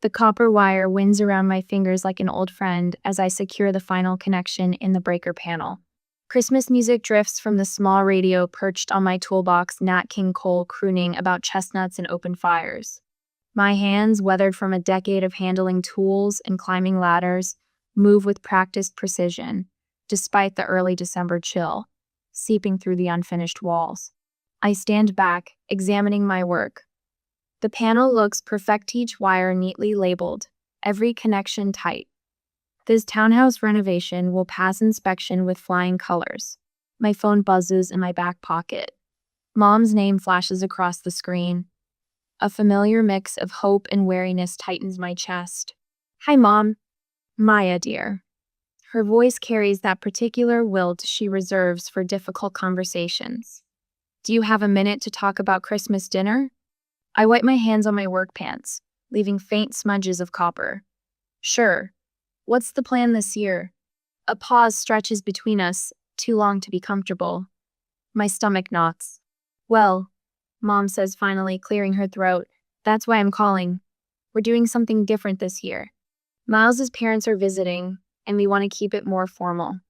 The copper wire winds around my fingers like an old friend as I secure the final connection in the breaker panel. Christmas music drifts from the small radio perched on my toolbox, Nat King Cole crooning about chestnuts and open fires. My hands, weathered from a decade of handling tools and climbing ladders, move with practiced precision, despite the early December chill, seeping through the unfinished walls. I stand back, examining my work. The panel looks perfect, each wire neatly labeled, every connection tight. This townhouse renovation will pass inspection with flying colors. My phone buzzes in my back pocket. Mom's name flashes across the screen. A familiar mix of hope and wariness tightens my chest. "Hi, Mom." "Maya, dear." Her voice carries that particular lilt she reserves for difficult conversations. "Do you have a minute to talk about Christmas dinner?" I wipe my hands on my work pants, leaving faint smudges of copper. "Sure. What's the plan this year?" A pause stretches between us, too long to be comfortable. My stomach knots. "Well," Mom says, finally clearing her throat, "that's why I'm calling. We're doing something different this year. Miles's parents are visiting, and we want to keep it more formal."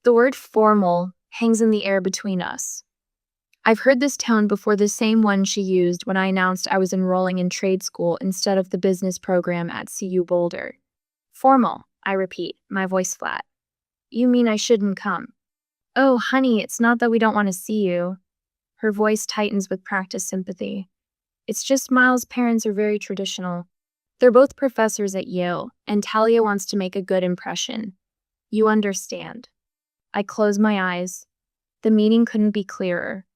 The word formal hangs in the air between us. I've heard this tone before, the same one she used when I announced I was enrolling in trade school instead of the business program at CU Boulder. "Formal," I repeat, my voice flat. "You mean I shouldn't come?" "Oh, honey, it's not that we don't want to see you." Her voice tightens with practiced sympathy. "It's just Miles' parents are very traditional. They're both professors at Yale, and Talia wants to make a good impression. You understand." I close my eyes. The meaning couldn't be clearer.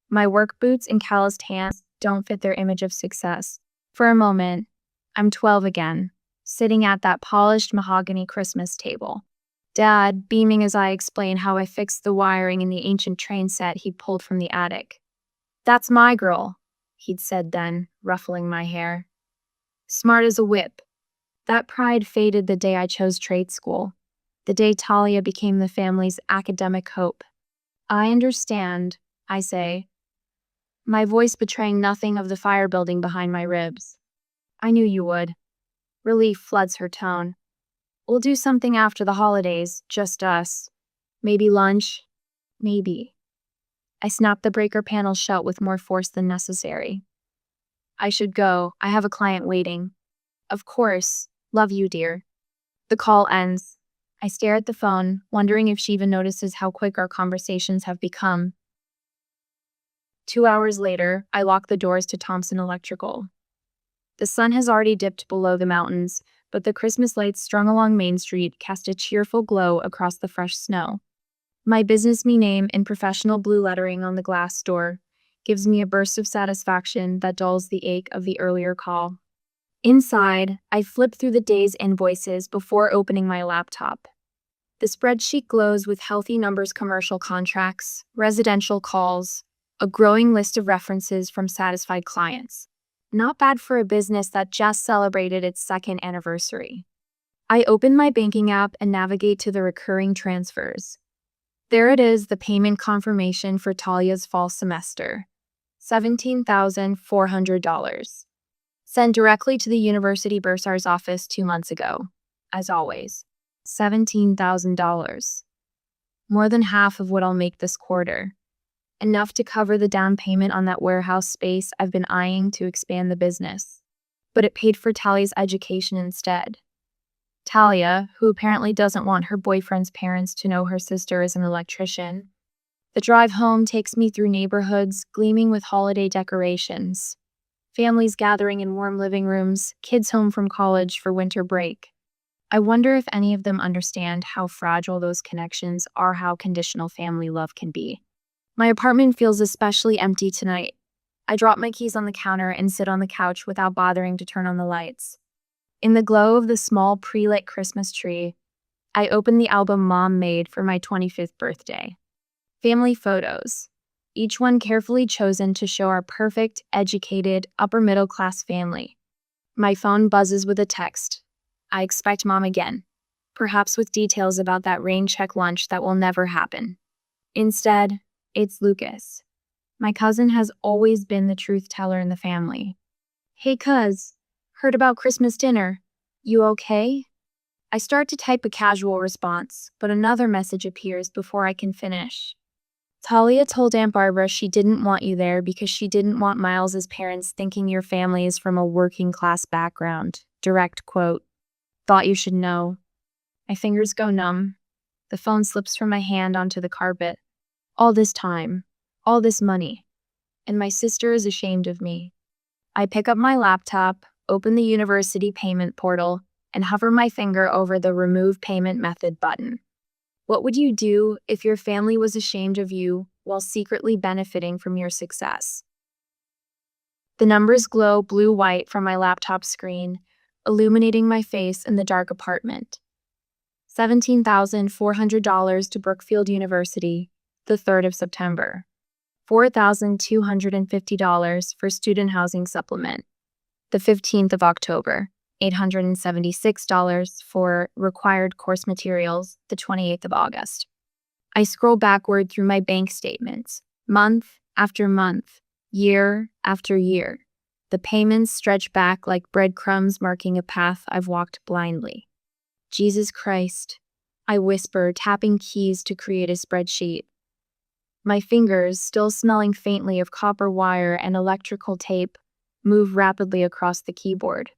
My work boots and calloused hands don't fit their image of success. For a moment, I'm 12 again, sitting at that polished mahogany Christmas table. Dad beaming as I explain how I fixed the wiring in the ancient train set he'd pulled from the attic. "That's my girl," he'd said then, ruffling my hair. "Smart as a whip." That pride faded the day I chose trade school, the day Talia became the family's academic hope. "I understand," I say, my voice betraying nothing of the fire building behind my ribs. "I knew you would." Relief floods her tone. "We'll do something after the holidays, just us. Maybe lunch. Maybe." I snap the breaker panel shut with more force than necessary. "I should go. I have a client waiting." "Of course. Love you, dear." The call ends. I stare at the phone, wondering if she even notices how quick our conversations have become. 2 hours later, I lock the doors to Thompson Electrical. The sun has already dipped below the mountains, but the Christmas lights strung along Main Street cast a cheerful glow across the fresh snow. My business name in professional blue lettering on the glass door gives me a burst of satisfaction that dulls the ache of the earlier call. Inside, I flip through the day's invoices before opening my laptop. The spreadsheet glows with healthy numbers: commercial contracts, residential calls, a growing list of references from satisfied clients. Not bad for a business that just celebrated its second anniversary. I open my banking app and navigate to the recurring transfers. There it is, the payment confirmation for Talia's fall semester. $17,400. Sent directly to the university bursar's office 2 months ago. As always, $17,000. More than half of what I'll make this quarter. Enough to cover the down payment on that warehouse space I've been eyeing to expand the business. But it paid for Talia's education instead. Talia, who apparently doesn't want her boyfriend's parents to know her sister is an electrician. The drive home takes me through neighborhoods gleaming with holiday decorations. Families gathering in warm living rooms, kids home from college for winter break. I wonder if any of them understand how fragile those connections are, how conditional family love can be. My apartment feels especially empty tonight. I drop my keys on the counter and sit on the couch without bothering to turn on the lights. In the glow of the small pre-lit Christmas tree, I open the album Mom made for my 25th birthday. Family photos, each one carefully chosen to show our perfect, educated, upper-middle-class family. My phone buzzes with a text. I expect Mom again, perhaps with details about that rain-check lunch that will never happen. Instead, it's Lucas. My cousin has always been the truth teller in the family. "Hey, cuz, Heard about Christmas dinner. You okay? I start to type a casual response, but another message appears before I can finish. Talia told Aunt Barbara she didn't want you there because she didn't want Miles's parents thinking your family is from a working class background. Direct quote. Thought you should know. My fingers go numb. The phone slips from my hand onto the carpet. All this time. All this money. And my sister is ashamed of me. I pick up my laptop, open the university payment portal, and hover my finger over the Remove Payment Method button. What would you do if your family was ashamed of you while secretly benefiting from your success? The numbers glow blue-white from my laptop screen, illuminating my face in the dark apartment. $17,400 to Brookfield University, the 3rd of September. $4,250 for student housing supplement, the 15th of October. $876 for required course materials, the 28th of August. I scroll backward through my bank statements, month after month, year after year. The payments stretch back like breadcrumbs marking a path I've walked blindly. Jesus Christ, I whisper, tapping keys to create a spreadsheet. My fingers, still smelling faintly of copper wire and electrical tape, move rapidly across the keyboard.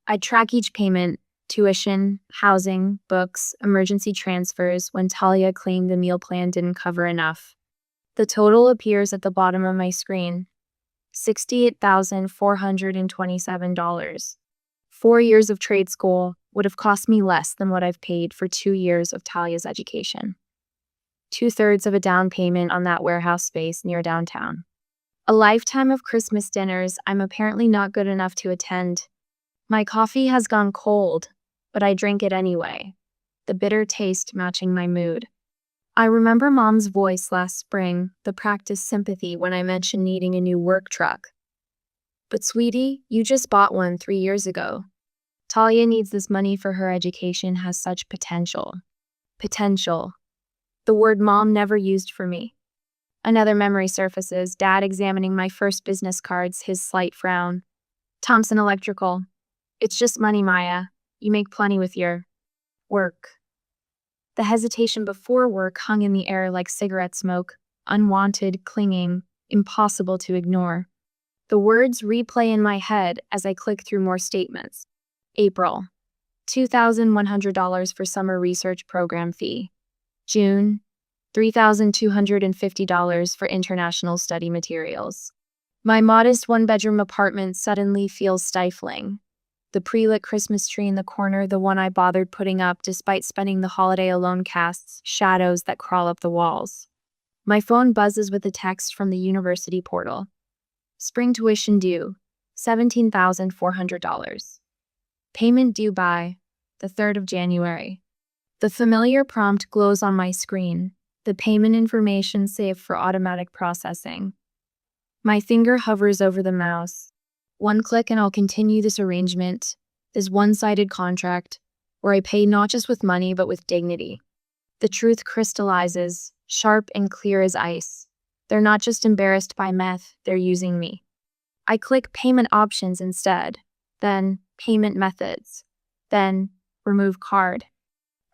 I track each payment, tuition, housing, books, emergency transfers, when Talia claimed the meal plan didn't cover enough. The total appears at the bottom of my screen. $68,427. 4 years of trade school would have cost me less than what I've paid for 2 years of Talia's education. 2/3 of a down payment on that warehouse space near downtown. A lifetime of Christmas dinners I'm apparently not good enough to attend. My coffee has gone cold, but I drink it anyway, the bitter taste matching my mood. I remember Mom's voice last spring, the practiced sympathy when I mentioned needing a new work truck. But sweetie, you just bought one 3 years ago. Talia needs this money for her education has such potential. Potential. The word Mom never used for me. Another memory surfaces, Dad examining my first business cards, his slight frown. Thompson Electrical. It's just money, Maya. You make plenty with your work. The hesitation before work hung in the air like cigarette smoke, unwanted, clinging, impossible to ignore. The words replay in my head as I click through more statements. April, $2,100 for summer research program fee. June, $3,250 for international study materials. My modest one-bedroom apartment suddenly feels stifling. The pre-lit Christmas tree in the corner, the one I bothered putting up despite spending the holiday alone, casts shadows that crawl up the walls. My phone buzzes with a text from the university portal. Spring tuition due, $17,400. Payment due by the 3rd of January. The familiar prompt glows on my screen, the payment information saved for automatic processing. My finger hovers over the mouse. One click and I'll continue this arrangement, this one-sided contract, where I pay not just with money but with dignity. The truth crystallizes, sharp and clear as ice. They're not just embarrassed by meth, they're using me. I click payment options instead, then payment methods, then remove card.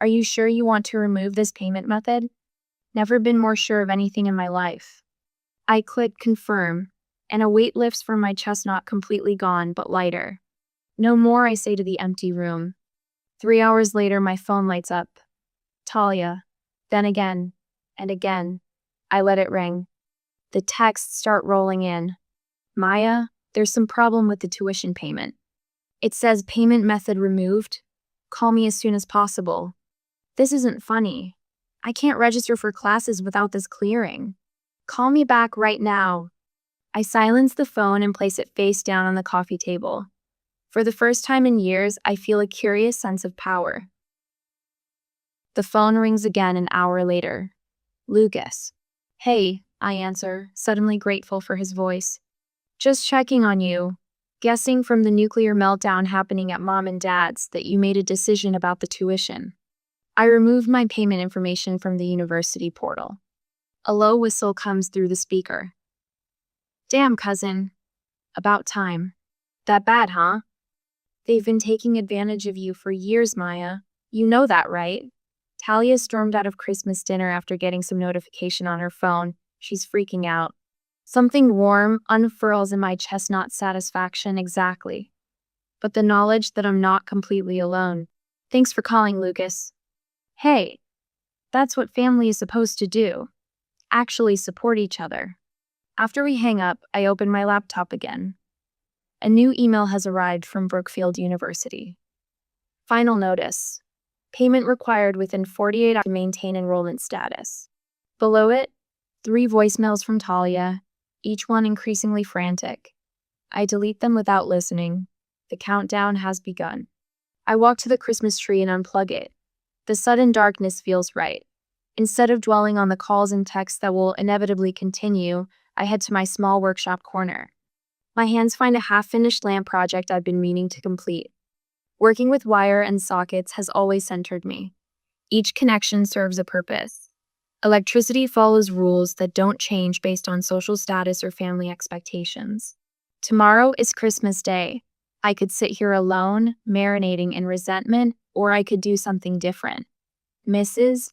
Are you sure you want to remove this payment method? Never been more sure of anything in my life. I click confirm, and a weight lifts from my chest, not completely gone, but lighter. No more, I say to the empty room. 3 hours later, my phone lights up. Talia. Then again, and again. I let it ring. The texts start rolling in. Maya, there's some problem with the tuition payment. It says payment method removed. Call me as soon as possible. This isn't funny. I can't register for classes without this clearing. Call me back right now. I silence the phone and place it face down on the coffee table. For the first time in years, I feel a curious sense of power. The phone rings again an hour later. Lucas. Hey, I answer, suddenly grateful for his voice. Just checking on you. Guessing from the nuclear meltdown happening at Mom and Dad's that you made a decision about the tuition. I removed my payment information from the university portal. A low whistle comes through the speaker. Damn, cousin. About time. That bad, huh? They've been taking advantage of you for years, Maya. You know that, right? Talia stormed out of Christmas dinner after getting some notification on her phone. She's freaking out. Something warm unfurls in my chest, not satisfaction exactly, but the knowledge that I'm not completely alone. Thanks for calling, Lucas. Hey, that's what family is supposed to do. Actually support each other. After we hang up, I open my laptop again. A new email has arrived from Brookfield University. Final notice. Payment required within 48 hours to maintain enrollment status. Below it, 3 voicemails from Talia, each one increasingly frantic. I delete them without listening. The countdown has begun. I walk to the Christmas tree and unplug it. The sudden darkness feels right. Instead of dwelling on the calls and texts that will inevitably continue, I head to my small workshop corner. My hands find a half-finished lamp project I've been meaning to complete. Working with wire and sockets has always centered me. Each connection serves a purpose. Electricity follows rules that don't change based on social status or family expectations. Tomorrow is Christmas Day. I could sit here alone, marinating in resentment, or I could do something different. Mrs.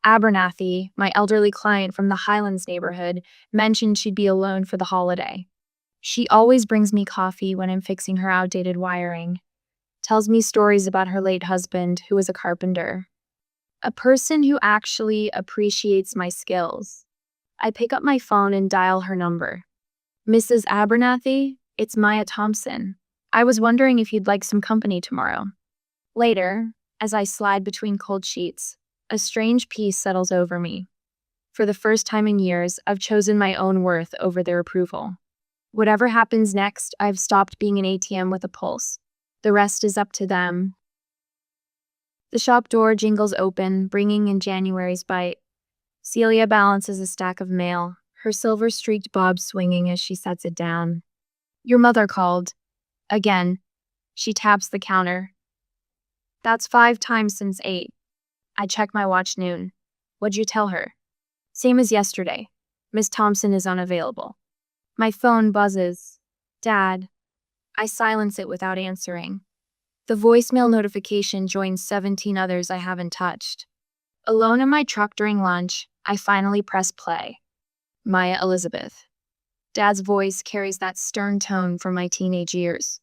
Abernathy, my elderly client from the Highlands neighborhood, mentioned she'd be alone for the holiday. She always brings me coffee when I'm fixing her outdated wiring. Tells me stories about her late husband, who was a carpenter. A person who actually appreciates my skills. I pick up my phone and dial her number. Mrs. Abernathy, it's Maya Thompson. I was wondering if you'd like some company tomorrow. Later, as I slide between cold sheets, a strange peace settles over me. For the first time in years, I've chosen my own worth over their approval. Whatever happens next, I've stopped being an ATM with a pulse. The rest is up to them. The shop door jingles open, bringing in January's bite. Celia balances a stack of mail, her silver-streaked bob swinging as she sets it down. Your mother called. Again. She taps the counter. That's 5 times since 8. I check my watch noon. What'd you tell her? Same as yesterday. Miss Thompson is unavailable. My phone buzzes. Dad. I silence it without answering. The voicemail notification joins 17 others I haven't touched. Alone in my truck during lunch, I finally press play. Maya Elizabeth. Dad's voice carries that stern tone from my teenage years.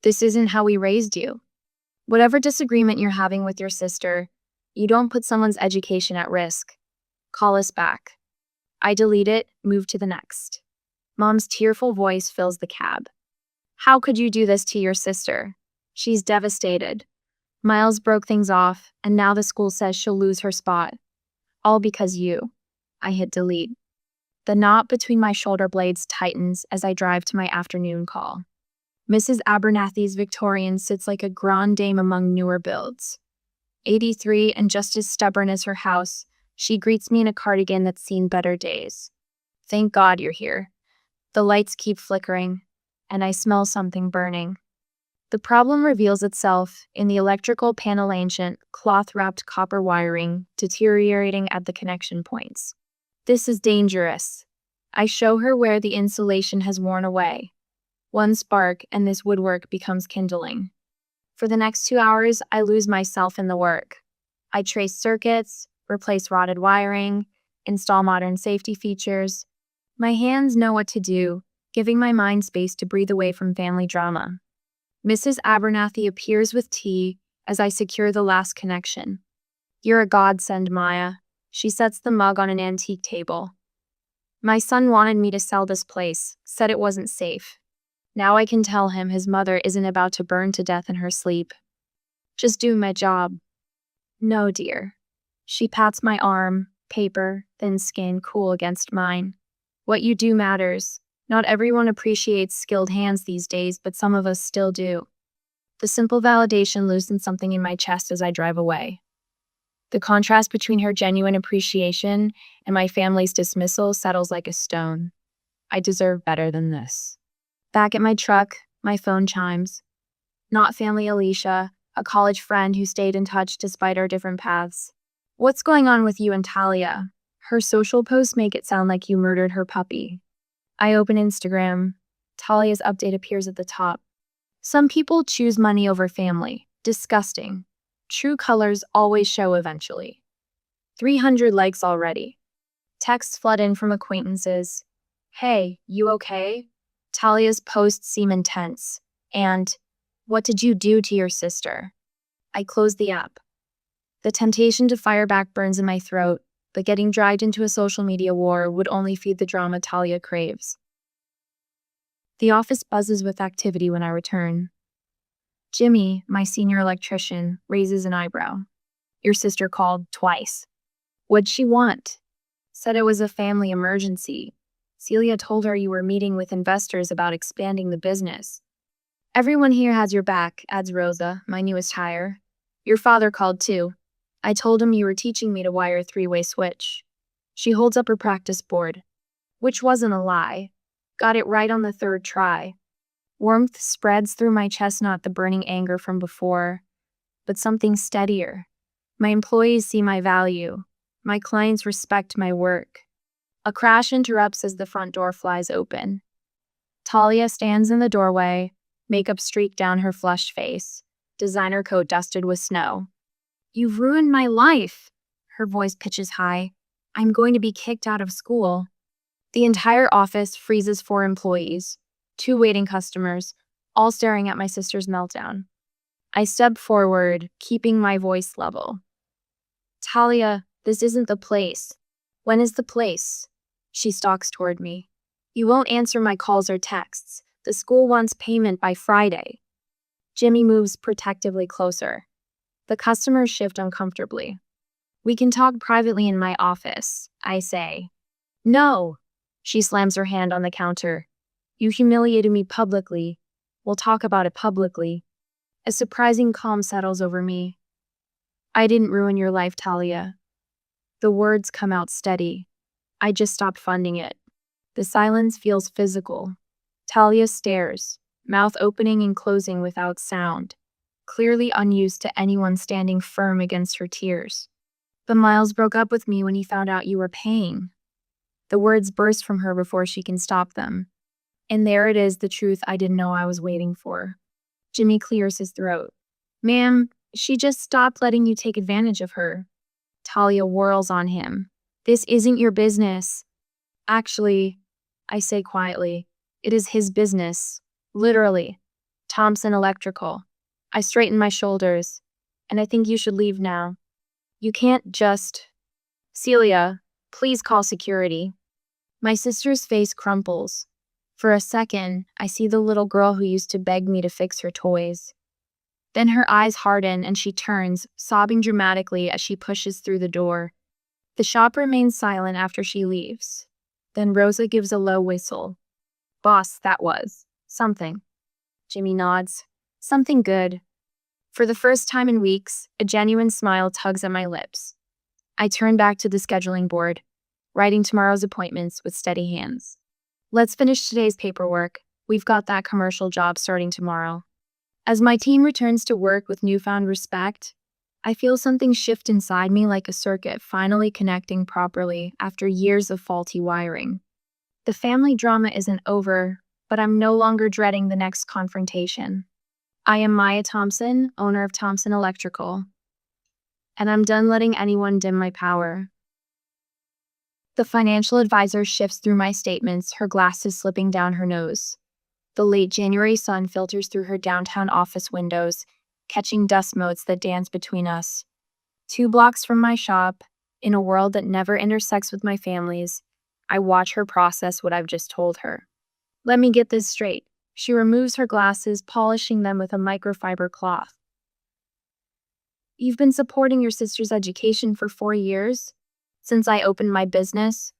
This isn't how we raised you. Whatever disagreement you're having with your sister, you don't put someone's education at risk. Call us back. I delete it, move to the next. Mom's tearful voice fills the cab. How could you do this to your sister? She's devastated. Miles broke things off, and now the school says she'll lose her spot. All because you. I hit delete. The knot between my shoulder blades tightens as I drive to my afternoon call. Mrs. Abernathy's Victorian sits like a grande dame among newer builds. 83 and just as stubborn as her house, she greets me in a cardigan that's seen better days. Thank God you're here. The lights keep flickering, and I smell something burning. The problem reveals itself in the electrical panel ancient, cloth-wrapped copper wiring deteriorating at the connection points. This is dangerous. I show her where the insulation has worn away. One spark and this woodwork becomes kindling. For the next 2 hours, I lose myself in the work. I trace circuits, replace rotted wiring, install modern safety features. My hands know what to do, giving my mind space to breathe away from family drama. Mrs. Abernathy appears with tea as I secure the last connection. You're a godsend, Maya. She sets the mug on an antique table. My son wanted me to sell this place, said it wasn't safe. Now I can tell him his mother isn't about to burn to death in her sleep. Just doing my job. No, dear. She pats my arm, paper, thin skin cool against mine. What you do matters. Not everyone appreciates skilled hands these days, but some of us still do. The simple validation loosens something in my chest as I drive away. The contrast between her genuine appreciation and my family's dismissal settles like a stone. I deserve better than this. Back at my truck, my phone chimes. Not family Alicia, a college friend who stayed in touch despite our different paths. What's going on with you and Talia? Her social posts make it sound like you murdered her puppy. I open Instagram. Talia's update appears at the top. Some people choose money over family. Disgusting. True colors always show eventually. 300 likes already. Texts flood in from acquaintances. Hey, you okay? Talia's posts seem intense. And, what did you do to your sister? I close the app. The temptation to fire back burns in my throat, but getting dragged into a social media war would only feed the drama Talia craves. The office buzzes with activity when I return. Jimmy, my senior electrician, raises an eyebrow. Your sister called twice. What'd she want? Said it was a family emergency. Celia told her you were meeting with investors about expanding the business. Everyone here has your back, adds Rosa, my newest hire. Your father called too. I told him you were teaching me to wire a three-way switch. She holds up her practice board. Which wasn't a lie. Got it right on the third try. Warmth spreads through my chest, not the burning anger from before, but something steadier. My employees see my value. My clients respect my work. A crash interrupts as the front door flies open. Talia stands in the doorway, makeup streaked down her flushed face, designer coat dusted with snow. You've ruined my life. Her voice pitches high. I'm going to be kicked out of school. The entire office freezes for employees, 2 waiting customers, all staring at my sister's meltdown. I step forward, keeping my voice level. Talia, this isn't the place. When is the place? She stalks toward me. You won't answer my calls or texts. The school wants payment by Friday. Jimmy moves protectively closer. The customers shift uncomfortably. We can talk privately in my office, I say. No. She slams her hand on the counter. You humiliated me publicly. We'll talk about it publicly. A surprising calm settles over me. I didn't ruin your life, Talia. The words come out steady. I just stopped funding it. The silence feels physical. Talia stares, mouth opening and closing without sound, clearly unused to anyone standing firm against her tears. But Miles broke up with me when he found out you were paying. The words burst from her before she can stop them. And there it is, the truth I didn't know I was waiting for. Jimmy clears his throat. Ma'am, she just stopped letting you take advantage of her. Talia whirls on him. This isn't your business. Actually, I say quietly, it is his business. Literally. Thompson Electrical. I straighten my shoulders. And I think you should leave now. You can't just... Celia, please call security. My sister's face crumples. For a second, I see the little girl who used to beg me to fix her toys. Then her eyes harden and she turns, sobbing dramatically as she pushes through the door. The shop remains silent after she leaves. Then Rosa gives a low whistle. Boss, that was something. Jimmy nods. Something good. For the first time in weeks, a genuine smile tugs at my lips. I turn back to the scheduling board, writing tomorrow's appointments with steady hands. Let's finish today's paperwork. We've got that commercial job starting tomorrow. As my team returns to work with newfound respect, I feel something shift inside me, like a circuit finally connecting properly after years of faulty wiring. The family drama isn't over, but I'm no longer dreading the next confrontation. I am Maya Thompson, owner of Thompson Electrical, and I'm done letting anyone dim my power. The financial advisor shifts through my statements, her glasses slipping down her nose. The late January sun filters through her downtown office windows, catching dust motes that dance between us. 2 blocks from my shop, in a world that never intersects with my family's, I watch her process what I've just told her. Let me get this straight. She removes her glasses, polishing them with a microfiber cloth. You've been supporting your sister's education for 4 years? Since I opened my business?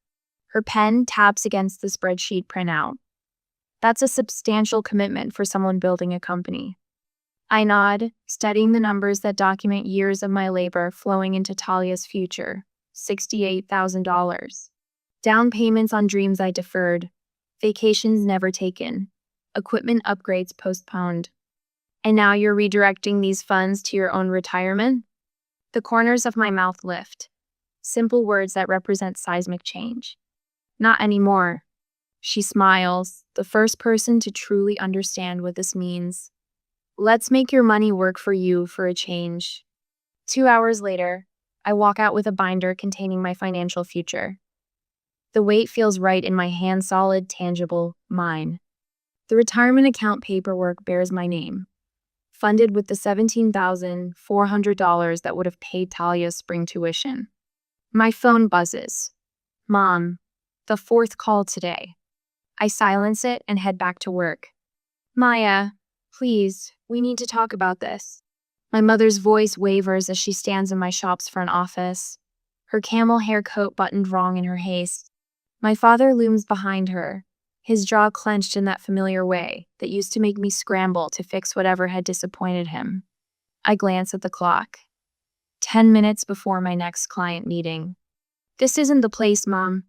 Her pen taps against the spreadsheet printout. That's a substantial commitment for someone building a company. I nod, studying the numbers that document years of my labor flowing into Talia's future. $68,000. Down payments on dreams I deferred. Vacations never taken. Equipment upgrades postponed. And now you're redirecting these funds to your own retirement? The corners of my mouth lift. Simple words that represent seismic change. Not anymore. She smiles, the first person to truly understand what this means. Let's make your money work for you for a change. 2 hours later, I walk out with a binder containing my financial future. The weight feels right in my hand, solid, tangible, mine. The retirement account paperwork bears my name, funded with the $17,400 that would have paid Talia's spring tuition. My phone buzzes. Mom, the fourth call today. I silence it and head back to work. Maya, please, we need to talk about this. My mother's voice wavers as she stands in my shop's front office, her camel hair coat buttoned wrong in her haste. My father looms behind her, his jaw clenched in that familiar way that used to make me scramble to fix whatever had disappointed him. I glance at the clock. 10 minutes before my next client meeting. This isn't the place, Mom.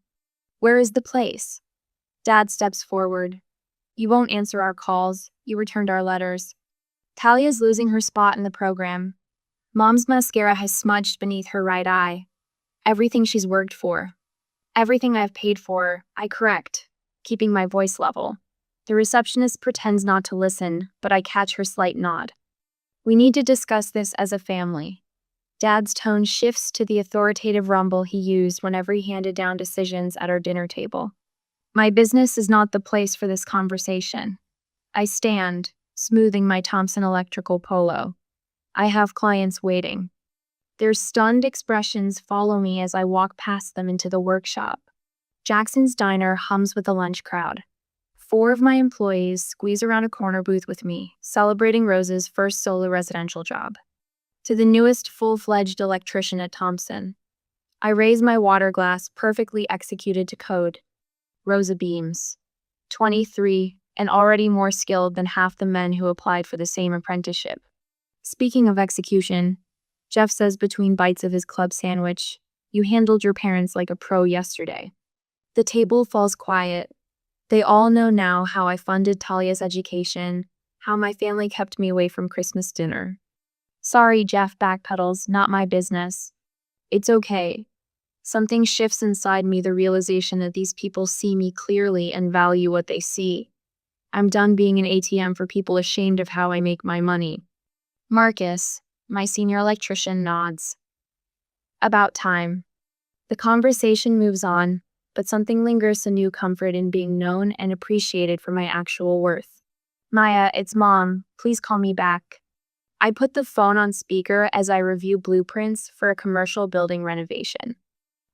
Where is the place? Dad steps forward. You won't answer our calls. You returned our letters. Talia's losing her spot in the program. Mom's mascara has smudged beneath her right eye. Everything she's worked for. Everything I've paid for, I correct, keeping my voice level. The receptionist pretends not to listen, but I catch her slight nod. We need to discuss this as a family. Dad's tone shifts to the authoritative rumble he used whenever he handed down decisions at our dinner table. My business is not the place for this conversation. I stand, smoothing my Thompson electrical polo. I have clients waiting. Their stunned expressions follow me as I walk past them into the workshop. Jackson's Diner hums with the lunch crowd. 4 of my employees squeeze around a corner booth with me, celebrating Rose's first solo residential job. To the newest full-fledged electrician at Thompson, I raise my water glass, perfectly executed to code. Rosa beams. 23, and already more skilled than half the men who applied for the same apprenticeship. Speaking of execution, Jeff says between bites of his club sandwich, "You handled your parents like a pro yesterday." The table falls quiet. They all know now how I funded Talia's education, how my family kept me away from Christmas dinner. Sorry, Jeff backpedals, not my business. It's okay. Something shifts inside me, the realization that these people see me clearly and value what they see. I'm done being an ATM for people ashamed of how I make my money. Marcus, my senior electrician, nods. About time. The conversation moves on, but something lingers, a new comfort in being known and appreciated for my actual worth. Maya, it's Mom. Please call me back. I put the phone on speaker as I review blueprints for a commercial building renovation.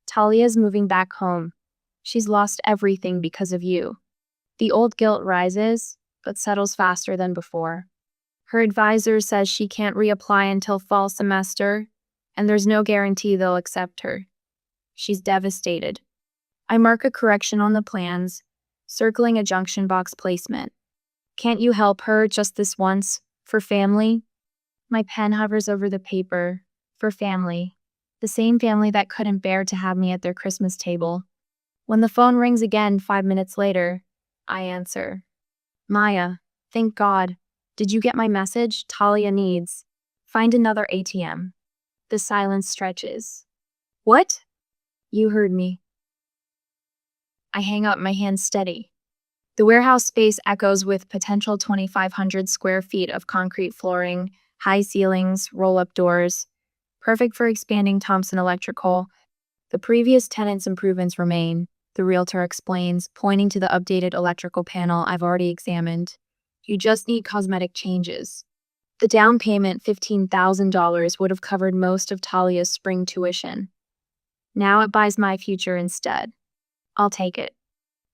Talia's moving back home. She's lost everything because of you. The old guilt rises, but settles faster than before. Her advisor says she can't reapply until fall semester, and there's no guarantee they'll accept her. She's devastated. I mark a correction on the plans, circling a junction box placement. Can't you help her just this once, for family? My pen hovers over the paper, for family. The same family that couldn't bear to have me at their Christmas table. When the phone rings again 5 minutes later, I answer. Maya, thank God. Did you get my message? Talia needs. Find another ATM. The silence stretches. What? You heard me. I hang up, my hand steady. The warehouse space echoes with potential 2,500 square feet of concrete flooring, high ceilings, roll-up doors. Perfect for expanding Thompson Electrical. The previous tenant's improvements remain, the realtor explains, pointing to the updated electrical panel I've already examined. You just need cosmetic changes. The down payment, $15,000, would have covered most of Talia's spring tuition. Now it buys my future instead. I'll take it.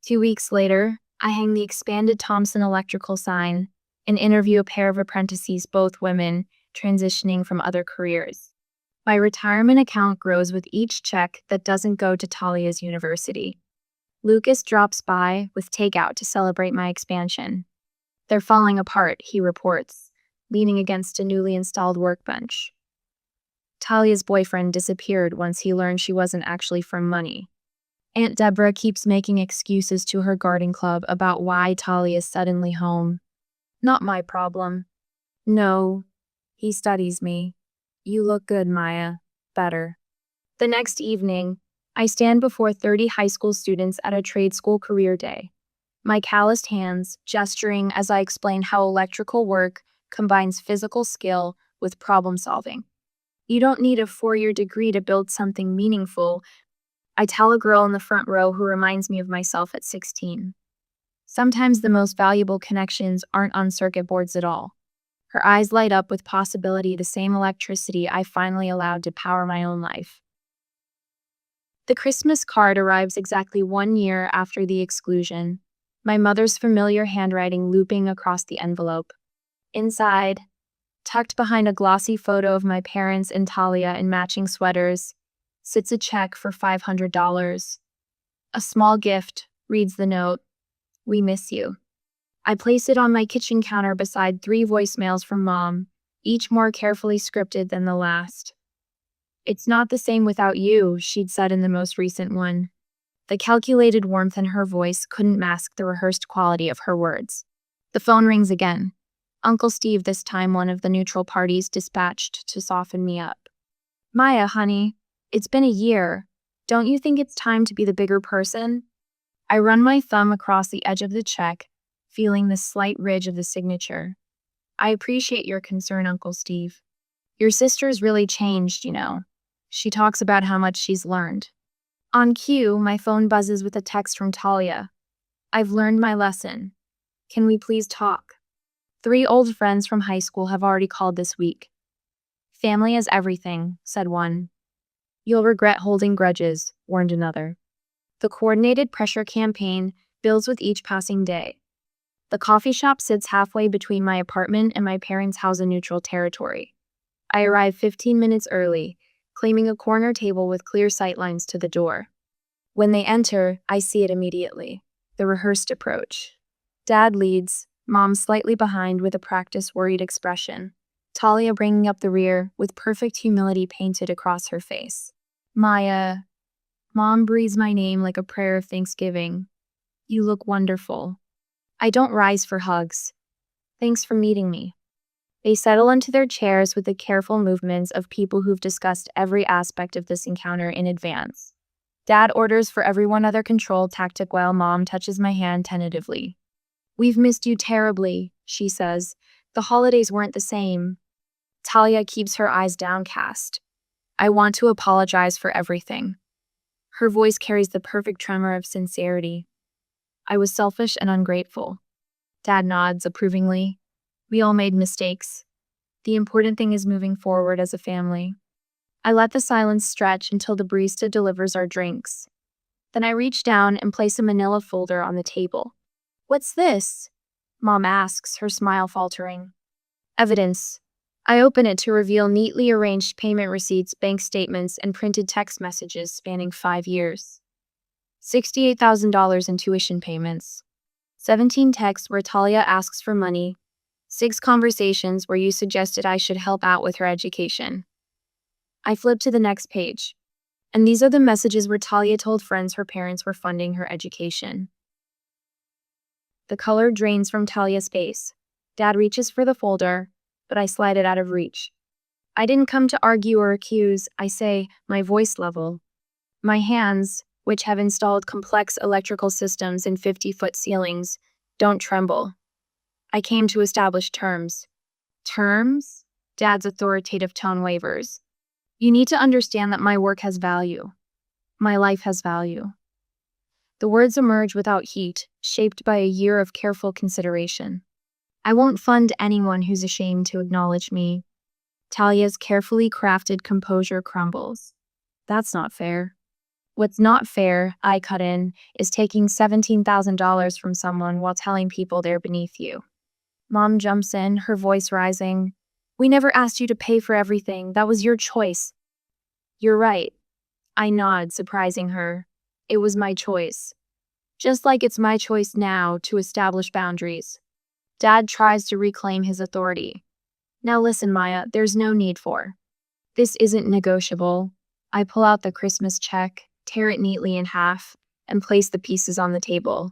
2 weeks later, I hang the expanded Thompson Electrical sign and interview a pair of apprentices, both women, transitioning from other careers. My retirement account grows with each check that doesn't go to Talia's university. Lucas drops by with takeout to celebrate my expansion. They're falling apart, he reports, leaning against a newly installed workbench. Talia's boyfriend disappeared once he learned she wasn't actually from money. Aunt Deborah keeps making excuses to her garden club about why Talia's suddenly home. Not my problem. No, he studies me. You look good, Maya. Better. The next evening, I stand before 30 high school students at a trade school career day. My calloused hands gesturing as I explain how electrical work combines physical skill with problem solving. You don't need a 4-year degree to build something meaningful, I tell a girl in the front row who reminds me of myself at 16. Sometimes the most valuable connections aren't on circuit boards at all. Her eyes light up with possibility, the same electricity I finally allowed to power my own life. The Christmas card arrives exactly 1 year after the exclusion, my mother's familiar handwriting looping across the envelope. Inside, tucked behind a glossy photo of my parents and Talia in matching sweaters, sits a check for $500. A small gift, reads the note. We miss you. I place it on my kitchen counter beside 3 voicemails from Mom, each more carefully scripted than the last. It's not the same without you, she'd said in the most recent one. The calculated warmth in her voice couldn't mask the rehearsed quality of her words. The phone rings again. Uncle Steve, this time one of the neutral parties dispatched to soften me up. Maya, honey, it's been a year. Don't you think it's time to be the bigger person? I run my thumb across the edge of the check, feeling the slight ridge of the signature. I appreciate your concern, Uncle Steve. Your sister's really changed, you know. She talks about how much she's learned. On cue, my phone buzzes with a text from Talia. I've learned my lesson. Can we please talk? 3 old friends from high school have already called this week. Family is everything, said one. You'll regret holding grudges, warned another. The coordinated pressure campaign builds with each passing day. The coffee shop sits halfway between my apartment and my parents' house in neutral territory. I arrive 15 minutes early, claiming a corner table with clear sightlines to the door. When they enter, I see it immediately. The rehearsed approach. Dad leads, Mom slightly behind with a practiced, worried expression. Talia bringing up the rear with perfect humility painted across her face. Maya. Mom breathes my name like a prayer of thanksgiving. You look wonderful. I don't rise for hugs. Thanks for meeting me. They settle into their chairs with the careful movements of people who've discussed every aspect of this encounter in advance. Dad orders for everyone other controlled tactic while Mom touches my hand tentatively. We've missed you terribly, she says. The holidays weren't the same. Talia keeps her eyes downcast. I want to apologize for everything. Her voice carries the perfect tremor of sincerity. I was selfish and ungrateful. Dad nods approvingly. We all made mistakes. The important thing is moving forward as a family. I let the silence stretch until the barista delivers our drinks. Then I reach down and place a manila folder on the table. What's this? Mom asks, her smile faltering. Evidence. I open it to reveal neatly arranged payment receipts, bank statements, and printed text messages spanning 5 years. $68,000 in tuition payments. 17 texts where Talia asks for money. 6 conversations where you suggested I should help out with her education. I flip to the next page. And these are the messages where Talia told friends her parents were funding her education. The color drains from Talia's face. Dad reaches for the folder, but I slide it out of reach. I didn't come to argue or accuse, I say, my voice level. My hands, which have installed complex electrical systems in 50-foot ceilings, don't tremble. I came to establish terms. Terms? Dad's authoritative tone wavers. You need to understand that my work has value. My life has value. The words emerge without heat, shaped by a year of careful consideration. I won't fund anyone who's ashamed to acknowledge me. Talia's carefully crafted composure crumbles. That's not fair. What's not fair, I cut in, is taking $17,000 from someone while telling people they're beneath you. Mom jumps in, her voice rising. We never asked you to pay for everything. That was your choice. You're right. I nod, surprising her. It was my choice. Just like it's my choice now to establish boundaries. Dad tries to reclaim his authority. Now listen, Maya, there's no need for. This isn't negotiable. I pull out the Christmas check, tear it neatly in half, and place the pieces on the table.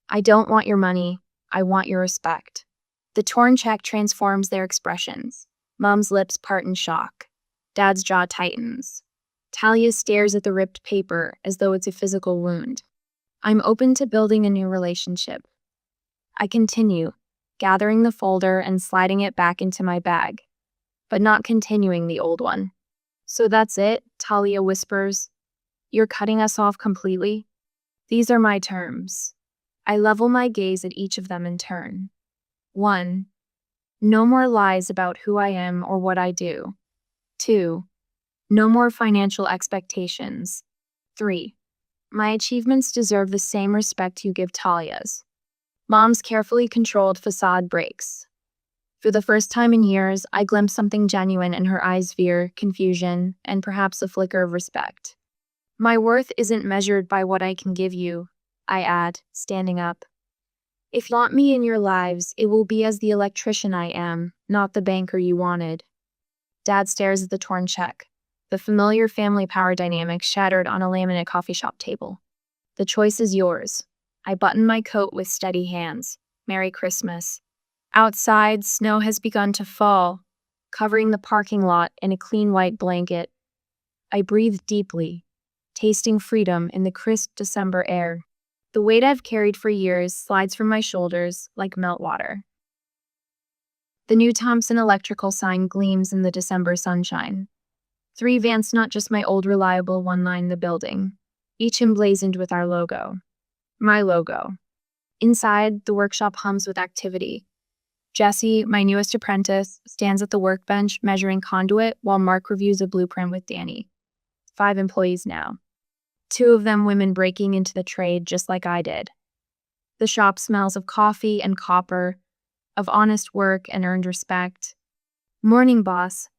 I don't want your money. I want your respect. The torn check transforms their expressions. Mom's lips part in shock. Dad's jaw tightens. Talia stares at the ripped paper as though it's a physical wound. I'm open to building a new relationship. I continue. gathering the folder and sliding it back into my bag, but not continuing the old one. "So that's it," Talia whispers. "You're cutting us off completely?" These are my terms. I level my gaze at each of them in turn. 1. No more lies about who I am or what I do. 2. No more financial expectations. 3. My achievements deserve the same respect you give Talia's. Mom's carefully controlled facade breaks. For the first time in years, I glimpse something genuine in her eyes: fear, confusion, and perhaps a flicker of respect. "My worth isn't measured by what I can give you," I add, standing up. "If you want me in your lives, it will be as the electrician I am, not the banker you wanted." Dad stares at the torn check, the familiar family power dynamic shattered on a laminate coffee shop table. "The choice is yours." I button my coat with steady hands. "Merry Christmas." Outside, snow has begun to fall, covering the parking lot in a clean white blanket. I breathe deeply, tasting freedom in the crisp December air. The weight I've carried for years slides from my shoulders like meltwater. The new Thompson electrical sign gleams in the December sunshine. 3 vans, not just my old reliable one, line the building, each emblazoned with our logo. My logo. Inside, the workshop hums with activity. Jesse, my newest apprentice, stands at the workbench measuring conduit while Mark reviews a blueprint with Danny. 5 employees now. 2 of them women breaking into the trade just like I did. The shop smells of coffee and copper, of honest work and earned respect. "Morning, boss,"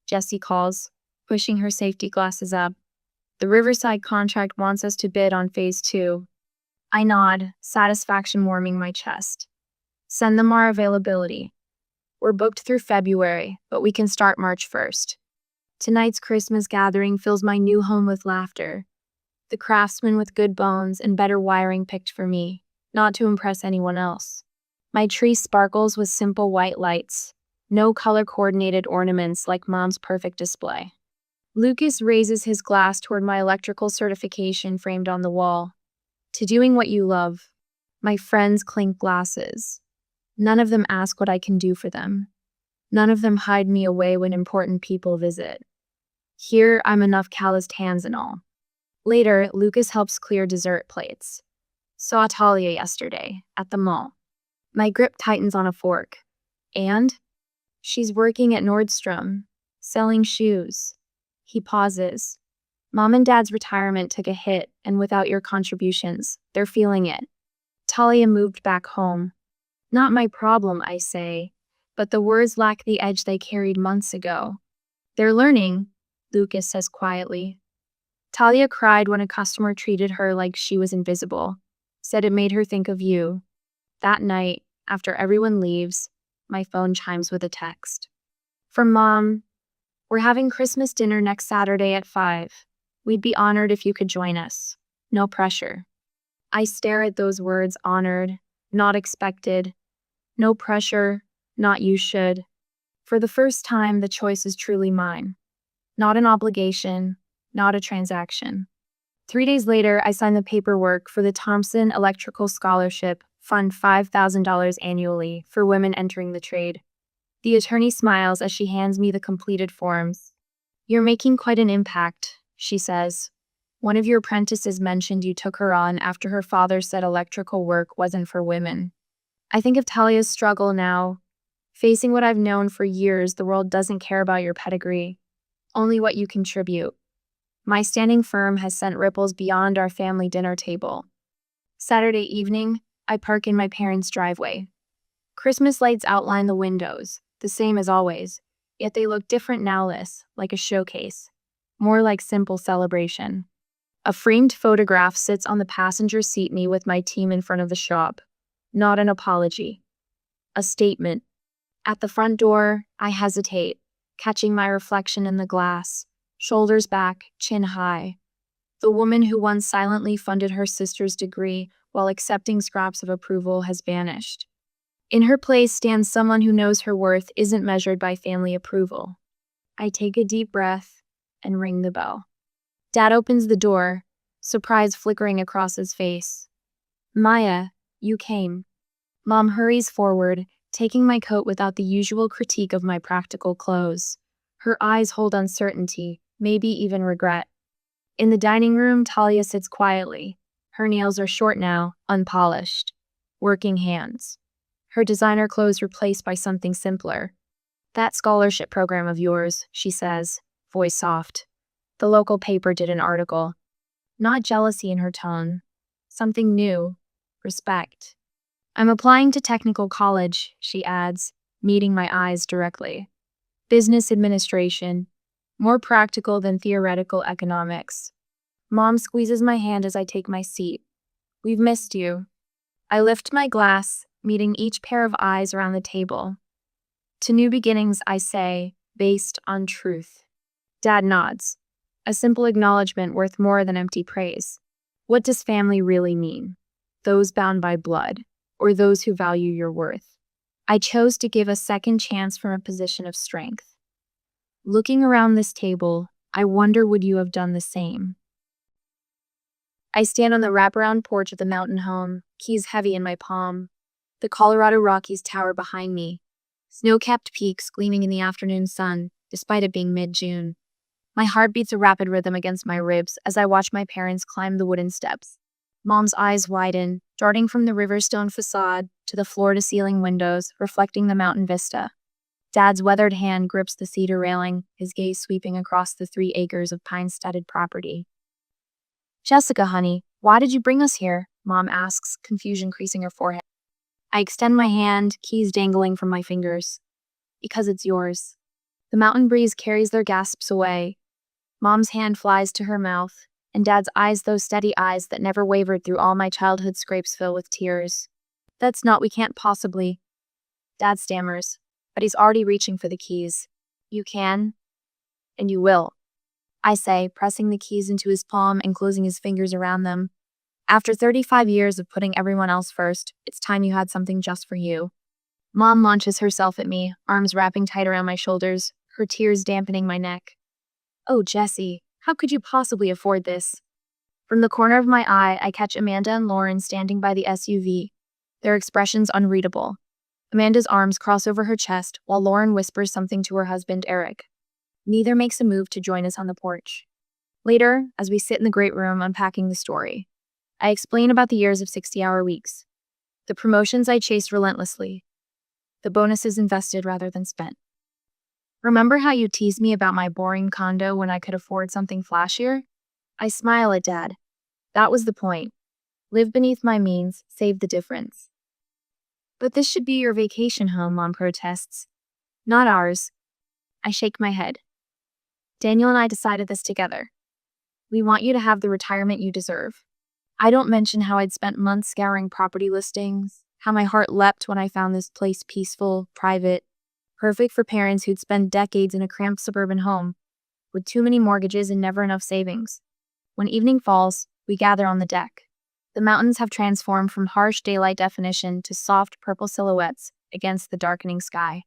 Jessie calls, pushing her safety glasses up. "The Riverside contract wants us to bid on phase 2. I nod, satisfaction warming my chest. "Send them our availability. We're booked through February, but we can start March 1st. Tonight's Christmas gathering fills my new home with laughter. The craftsman with good bones and better wiring picked for me, not to impress anyone else. My tree sparkles with simple white lights, no color-coordinated ornaments like Mom's perfect display." Lucas raises his glass toward my electrical certification framed on the wall. "To doing what you love." My friends clink glasses. None of them ask what I can do for them. None of them hide me away when important people visit. Here, I'm enough calloused hands and all. Later, Lucas helps clear dessert plates. "Saw Talia yesterday, at the mall." My grip tightens on a fork. "And?" "She's working at Nordstrom, selling shoes." He pauses. "Mom and Dad's retirement took a hit, and without your contributions, they're feeling it. Talia moved back home." "Not my problem," I say, but the words lack the edge they carried months ago. "They're learning," Lucas says quietly. "Talia cried when a customer treated her like she was invisible. Said it made her think of you." That night, after everyone leaves, my phone chimes with a text. From Mom: "We're having Christmas dinner next Saturday at 5. We'd be honored if you could join us. No pressure." I stare at those words: honored, not expected. No pressure, not you should. For the first time, the choice is truly mine. Not an obligation, not a transaction. 3 days later, I sign the paperwork for the Thompson Electrical Scholarship, fund $5,000 annually for women entering the trade. The attorney smiles as she hands me the completed forms. "You're making quite an impact," she says. "One of your apprentices mentioned you took her on after her father said electrical work wasn't for women." I think of Talia's struggle now. Facing what I've known for years, the world doesn't care about your pedigree, only what you contribute. My standing firm has sent ripples beyond our family dinner table. Saturday evening, I park in my parents' driveway. Christmas lights outline the windows, the same as always, yet they look different now, less like a showcase, more like simple celebration. A framed photograph sits on the passenger seat, me with my team in front of the shop. Not an apology. A statement. At the front door, I hesitate, catching my reflection in the glass, shoulders back, chin high. The woman who once silently funded her sister's degree while accepting scraps of approval has vanished. In her place stands someone who knows her worth isn't measured by family approval. I take a deep breath and ring the bell. Dad opens the door, surprise flickering across his face. "Maya, you came." Mom hurries forward, taking my coat without the usual critique of my practical clothes. Her eyes hold uncertainty, maybe even regret. In the dining room, Talia sits quietly. Her nails are short now, unpolished. Working hands. Her designer clothes replaced by something simpler. "That scholarship program of yours," she says, voice soft. "The local paper did an article." Not jealousy in her tone. Something new. Respect. "I'm applying to technical college," she adds, meeting my eyes directly. "Business administration. More practical than theoretical economics." Mom squeezes my hand as I take my seat. "We've missed you." I lift my glass, meeting each pair of eyes around the table. "To new beginnings," I say, based on truth. Dad nods. A simple acknowledgement worth more than empty praise. What does family really mean? Those bound by blood, or those who value your worth? I chose to give a second chance from a position of strength. Looking around this table, I wonder, would you have done the same? I stand on the wraparound porch of the mountain home, keys heavy in my palm. The Colorado Rockies tower behind me, snow-capped peaks gleaming in the afternoon sun, despite it being mid-June. My heart beats a rapid rhythm against my ribs as I watch my parents climb the wooden steps. Mom's eyes widen, darting from the riverstone facade to the floor-to-ceiling windows, reflecting the mountain vista. Dad's weathered hand grips the cedar railing, his gaze sweeping across the 3 acres of pine-studded property. "Jessica, honey, why did you bring us here?" Mom asks, confusion creasing her forehead. I extend my hand, keys dangling from my fingers. "Because it's yours." The mountain breeze carries their gasps away. Mom's hand flies to her mouth, and Dad's eyes, those steady eyes that never wavered through all my childhood scrapes, fill with tears. We can't possibly." Dad stammers, but he's already reaching for the keys. "You can, and you will," I say, pressing the keys into his palm and closing his fingers around them. "After 35 years of putting everyone else first, it's time you had something just for you." Mom launches herself at me, arms wrapping tight around my shoulders, her tears dampening my neck. "Oh, Jessie, how could you possibly afford this?" From the corner of my eye, I catch Amanda and Lauren standing by the SUV, their expressions unreadable. Amanda's arms cross over her chest, while Lauren whispers something to her husband, Eric. Neither makes a move to join us on the porch. Later, as we sit in the great room unpacking the story, I explain about the years of 60-hour weeks, the promotions I chased relentlessly, the bonuses invested rather than spent. "Remember how you teased me about my boring condo when I could afford something flashier?" I smile at Dad. That was the point. Live beneath my means, save the difference. "But this should be your vacation home," Mom protests. "Not ours." I shake my head. "Daniel and I decided this together. We want you to have the retirement you deserve." I don't mention how I'd spent months scouring property listings, how my heart leapt when I found this place peaceful, private, perfect for parents who'd spend decades in a cramped suburban home, with too many mortgages and never enough savings. When evening falls, we gather on the deck. The mountains have transformed from harsh daylight definition to soft purple silhouettes against the darkening sky.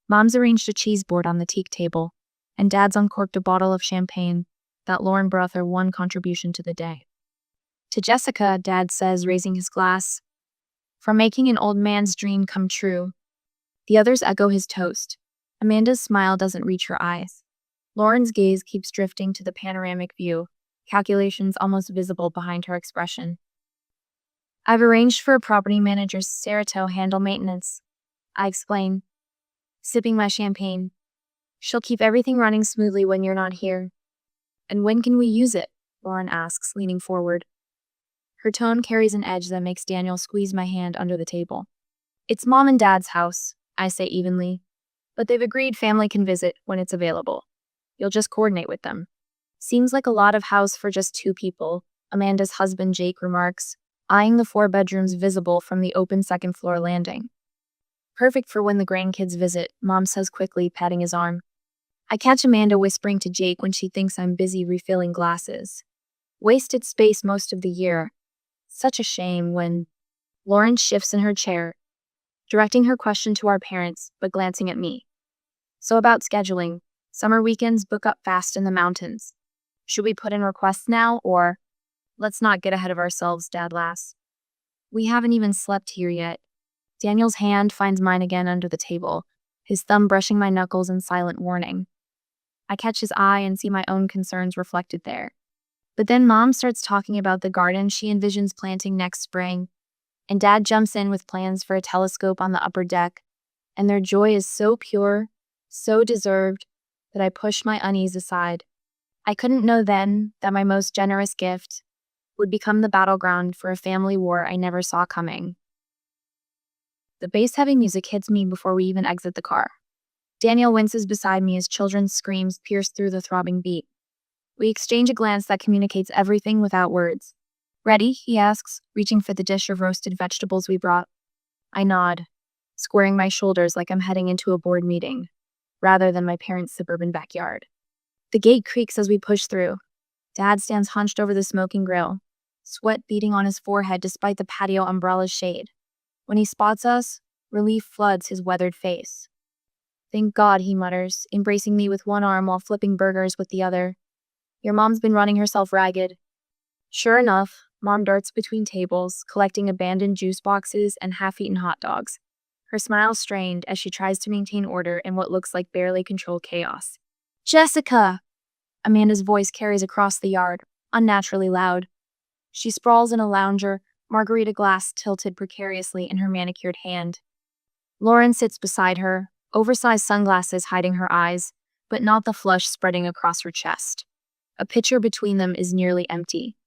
Mom's arranged a cheese board on the teak table, and Dad's uncorked a bottle of champagne that Lauren brought their one contribution to the day. "To Jessica," Dad says, raising his glass, "for making an old man's dream come true." The others echo his toast. Amanda's smile doesn't reach her eyes. Lauren's gaze keeps drifting to the panoramic view, calculations almost visible behind her expression. "I've arranged for a property manager, Sarah, to handle maintenance," I explain, sipping my champagne. "She'll keep everything running smoothly when you're not here." "And when can we use it?" Lauren asks, leaning forward. Her tone carries an edge that makes Daniel squeeze my hand under the table. "It's Mom and Dad's house," I say evenly, "but they've agreed family can visit when it's available. You'll just coordinate with them." "Seems like a lot of house for just 2 people, Amanda's husband Jake remarks, eyeing the 4 bedrooms visible from the open second-floor landing. "Perfect for when the grandkids visit," Mom says quickly, patting his arm. I catch Amanda whispering to Jake when she thinks I'm busy refilling glasses. "Wasted space most of the year. Such a shame when—" Lauren shifts in her chair, directing her question to our parents, but glancing at me. "So about scheduling, summer weekends book up fast in the mountains. Should we put in requests now, or—" "Let's not get ahead of ourselves," Dad laughs. "We haven't even slept here yet." Daniel's hand finds mine again under the table, his thumb brushing my knuckles in silent warning. I catch his eye and see my own concerns reflected there. But then Mom starts talking about the garden she envisions planting next spring, and Dad jumps in with plans for a telescope on the upper deck, and their joy is so pure, so deserved, that I push my unease aside. I couldn't know then that my most generous gift would become the battleground for a family war I never saw coming. The bass-heavy music hits me before we even exit the car. Daniel winces beside me as children's screams pierce through the throbbing beat. We exchange a glance that communicates everything without words. "Ready?" he asks, reaching for the dish of roasted vegetables we brought. I nod, squaring my shoulders like I'm heading into a board meeting, rather than my parents' suburban backyard. The gate creaks as we push through. Dad stands hunched over the smoking grill, sweat beading on his forehead despite the patio umbrella's shade. When he spots us, relief floods his weathered face. "Thank God," he mutters, embracing me with one arm while flipping burgers with the other. "Your mom's been running herself ragged." Sure enough, Mom darts between tables, collecting abandoned juice boxes and half-eaten hot dogs. Her smile strained as she tries to maintain order in what looks like barely controlled chaos. "Jessica!" Amanda's voice carries across the yard, unnaturally loud. She sprawls in a lounger, margarita glass tilted precariously in her manicured hand. Lauren sits beside her, oversized sunglasses hiding her eyes, but not the flush spreading across her chest. A pitcher between them is nearly empty.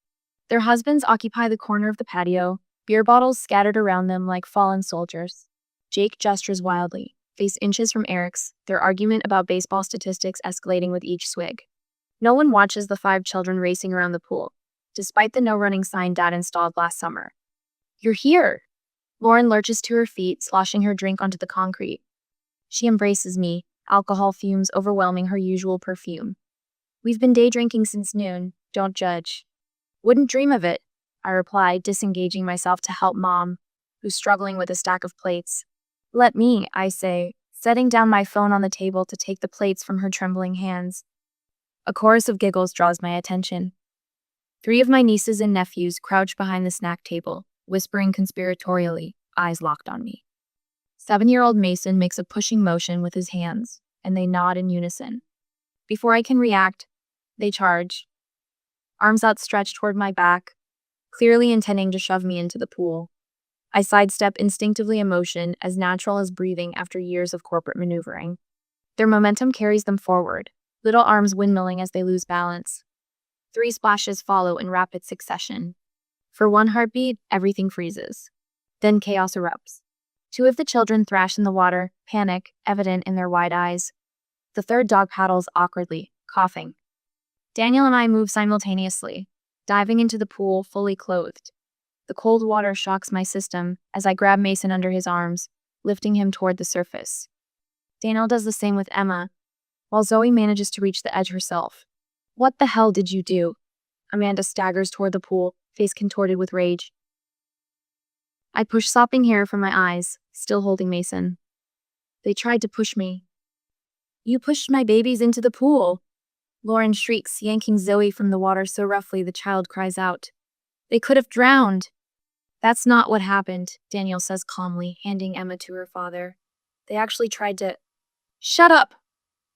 Their husbands occupy the corner of the patio, beer bottles scattered around them like fallen soldiers. Jake gestures wildly, face inches from Eric's, their argument about baseball statistics escalating with each swig. No one watches the 5 children racing around the pool, despite the no-running sign Dad installed last summer. "You're here!" Lauren lurches to her feet, sloshing her drink onto the concrete. She embraces me, alcohol fumes overwhelming her usual perfume. "We've been day drinking since noon. Don't judge." "Wouldn't dream of it," I reply, disengaging myself to help Mom, who's struggling with a stack of plates. "Let me," I say, setting down my phone on the table to take the plates from her trembling hands. A chorus of giggles draws my attention. 3 of my nieces and nephews crouch behind the snack table, whispering conspiratorially, eyes locked on me. 7-year-old Mason makes a pushing motion with his hands, and they nod in unison. Before I can react, they charge, arms outstretched toward my back, clearly intending to shove me into the pool. I sidestep instinctively in motion, as natural as breathing after years of corporate maneuvering. Their momentum carries them forward, little arms windmilling as they lose balance. 3 splashes follow in rapid succession. For one heartbeat, everything freezes. Then chaos erupts. 2 of the children thrash in the water, panic evident in their wide eyes. The third dog paddles awkwardly, coughing. Daniel and I move simultaneously, diving into the pool fully clothed. The cold water shocks my system as I grab Mason under his arms, lifting him toward the surface. Daniel does the same with Emma, while Zoe manages to reach the edge herself. "What the hell did you do?" Amanda staggers toward the pool, face contorted with rage. I push sopping hair from my eyes, still holding Mason. "They tried to push me." "You pushed my babies into the pool!" Lauren shrieks, yanking Zoe from the water so roughly the child cries out. "They could have drowned." "That's not what happened," Daniel says calmly, handing Emma to her father. "They actually tried to—" "Shut up!"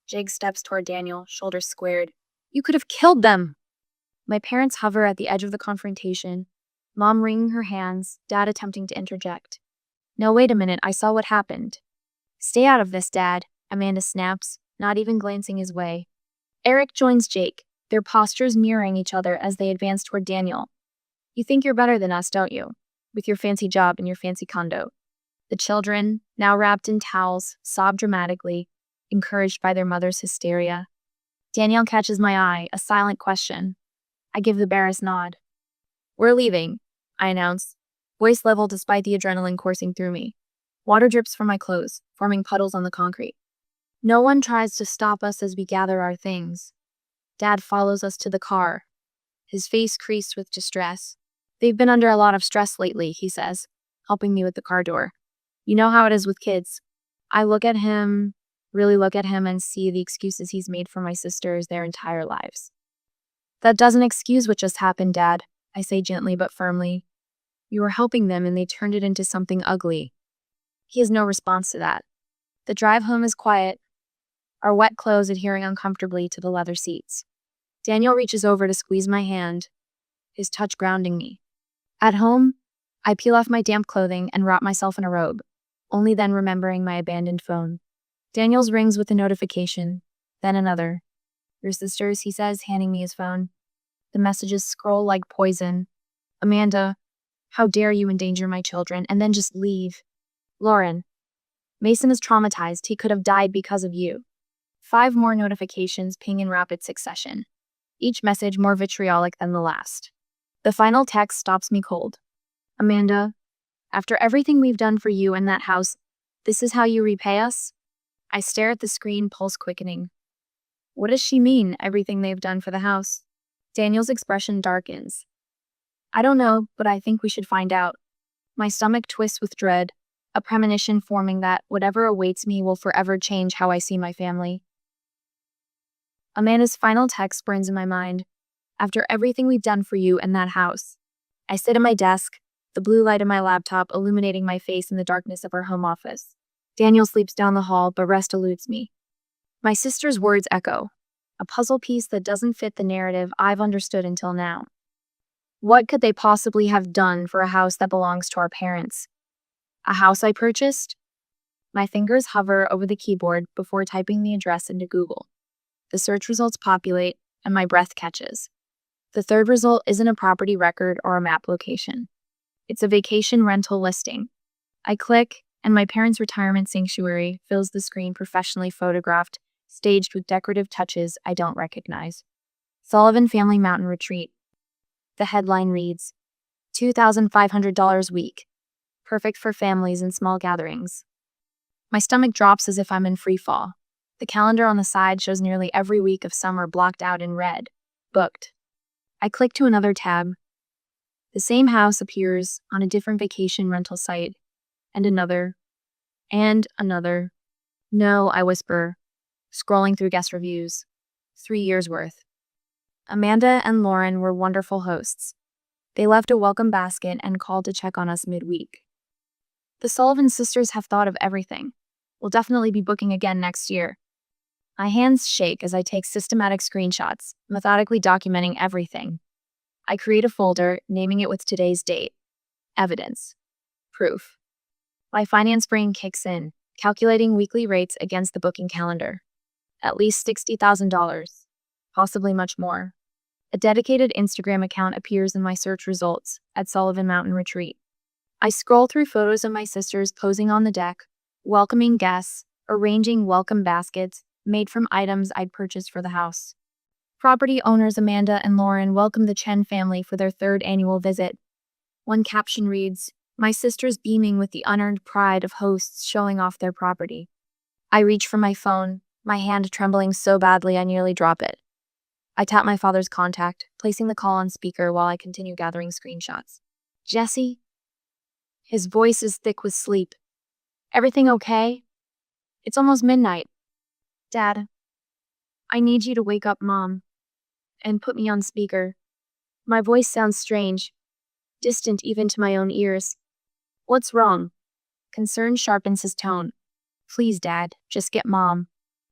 Jake steps toward Daniel, shoulders squared. "You could have killed them!" My parents hover at the edge of the confrontation, Mom wringing her hands, Dad attempting to interject. "No, wait a minute, I saw what happened." "Stay out of this, Dad," Amanda snaps, not even glancing his way. Eric joins Jake, their postures mirroring each other as they advance toward Daniel. "You think you're better than us, don't you? With your fancy job and your fancy condo." The children, now wrapped in towels, sob dramatically, encouraged by their mother's hysteria. Daniel catches my eye, a silent question. I give the barest nod. "We're leaving," I announce, voice level despite the adrenaline coursing through me. Water drips from my clothes, forming puddles on the concrete. No one tries to stop us as we gather our things. Dad follows us to the car, his face creased with distress. "They've been under a lot of stress lately," he says, helping me with the car door. "You know how it is with kids." I really look at him and see the excuses he's made for my sisters their entire lives. "That doesn't excuse what just happened, Dad," I say gently but firmly. "You were helping them and they turned it into something ugly." He has no response to that. The drive home is quiet, our wet clothes adhering uncomfortably to the leather seats. Daniel reaches over to squeeze my hand, his touch grounding me. At home, I peel off my damp clothing and wrap myself in a robe, only then remembering my abandoned phone. Daniel's rings with a notification, then another. Your sisters, he says, handing me his phone. The messages scroll like poison. Amanda, how dare you endanger my children and then just leave? Lauren, Mason is traumatized. He could have died because of you. 5 more notifications ping in rapid succession, each message more vitriolic than the last. The final text stops me cold. Amanda, after everything we've done for you and that house, this is how you repay us? I stare at the screen, pulse quickening. What does she mean, everything they've done for the house? Daniel's expression darkens. I don't know, but I think we should find out. My stomach twists with dread, a premonition forming that whatever awaits me will forever change how I see my family. Amanda's final text burns in my mind. After everything we've done for you and that house. I sit at my desk, the blue light of my laptop illuminating my face in the darkness of our home office. Daniel sleeps down the hall, but rest eludes me. My sister's words echo, a puzzle piece that doesn't fit the narrative I've understood until now. What could they possibly have done for a house that belongs to our parents? A house I purchased? My fingers hover over the keyboard before typing the address into Google. The search results populate, and my breath catches. The third result isn't a property record or a map location. It's a vacation rental listing. I click, and my parents' retirement sanctuary fills the screen, professionally photographed, staged with decorative touches I don't recognize. Sullivan Family Mountain Retreat. The headline reads, $2,500 week. Perfect for families and small gatherings. My stomach drops as if I'm in free fall. The calendar on the side shows nearly every week of summer blocked out in red. Booked. I click to another tab. The same house appears on a different vacation rental site. And another. And another. No, I whisper, scrolling through guest reviews. 3 years worth. Amanda and Lauren were wonderful hosts. They left a welcome basket and called to check on us midweek. The Sullivan sisters have thought of everything. We'll definitely be booking again next year. My hands shake as I take systematic screenshots, methodically documenting everything. I create a folder, naming it with today's date. Evidence. Proof. My finance brain kicks in, calculating weekly rates against the booking calendar. At least $60,000. Possibly much more. A dedicated Instagram account appears in my search results at Sullivan Mountain Retreat. I scroll through photos of my sisters posing on the deck, welcoming guests, arranging welcome baskets made from items I'd purchased for the house. Property owners Amanda and Lauren welcome the Chen family for their 3rd annual visit. One caption reads, "My sisters beaming with the unearned pride of hosts showing off their property." I reach for my phone, my hand trembling so badly I nearly drop it. I tap my father's contact, placing the call on speaker while I continue gathering screenshots. Jesse? His voice is thick with sleep. Everything okay? It's almost midnight. Dad, I need you to wake up Mom and put me on speaker. My voice sounds strange, distant even to my own ears. What's wrong? Concern sharpens his tone. Please, Dad, just get Mom.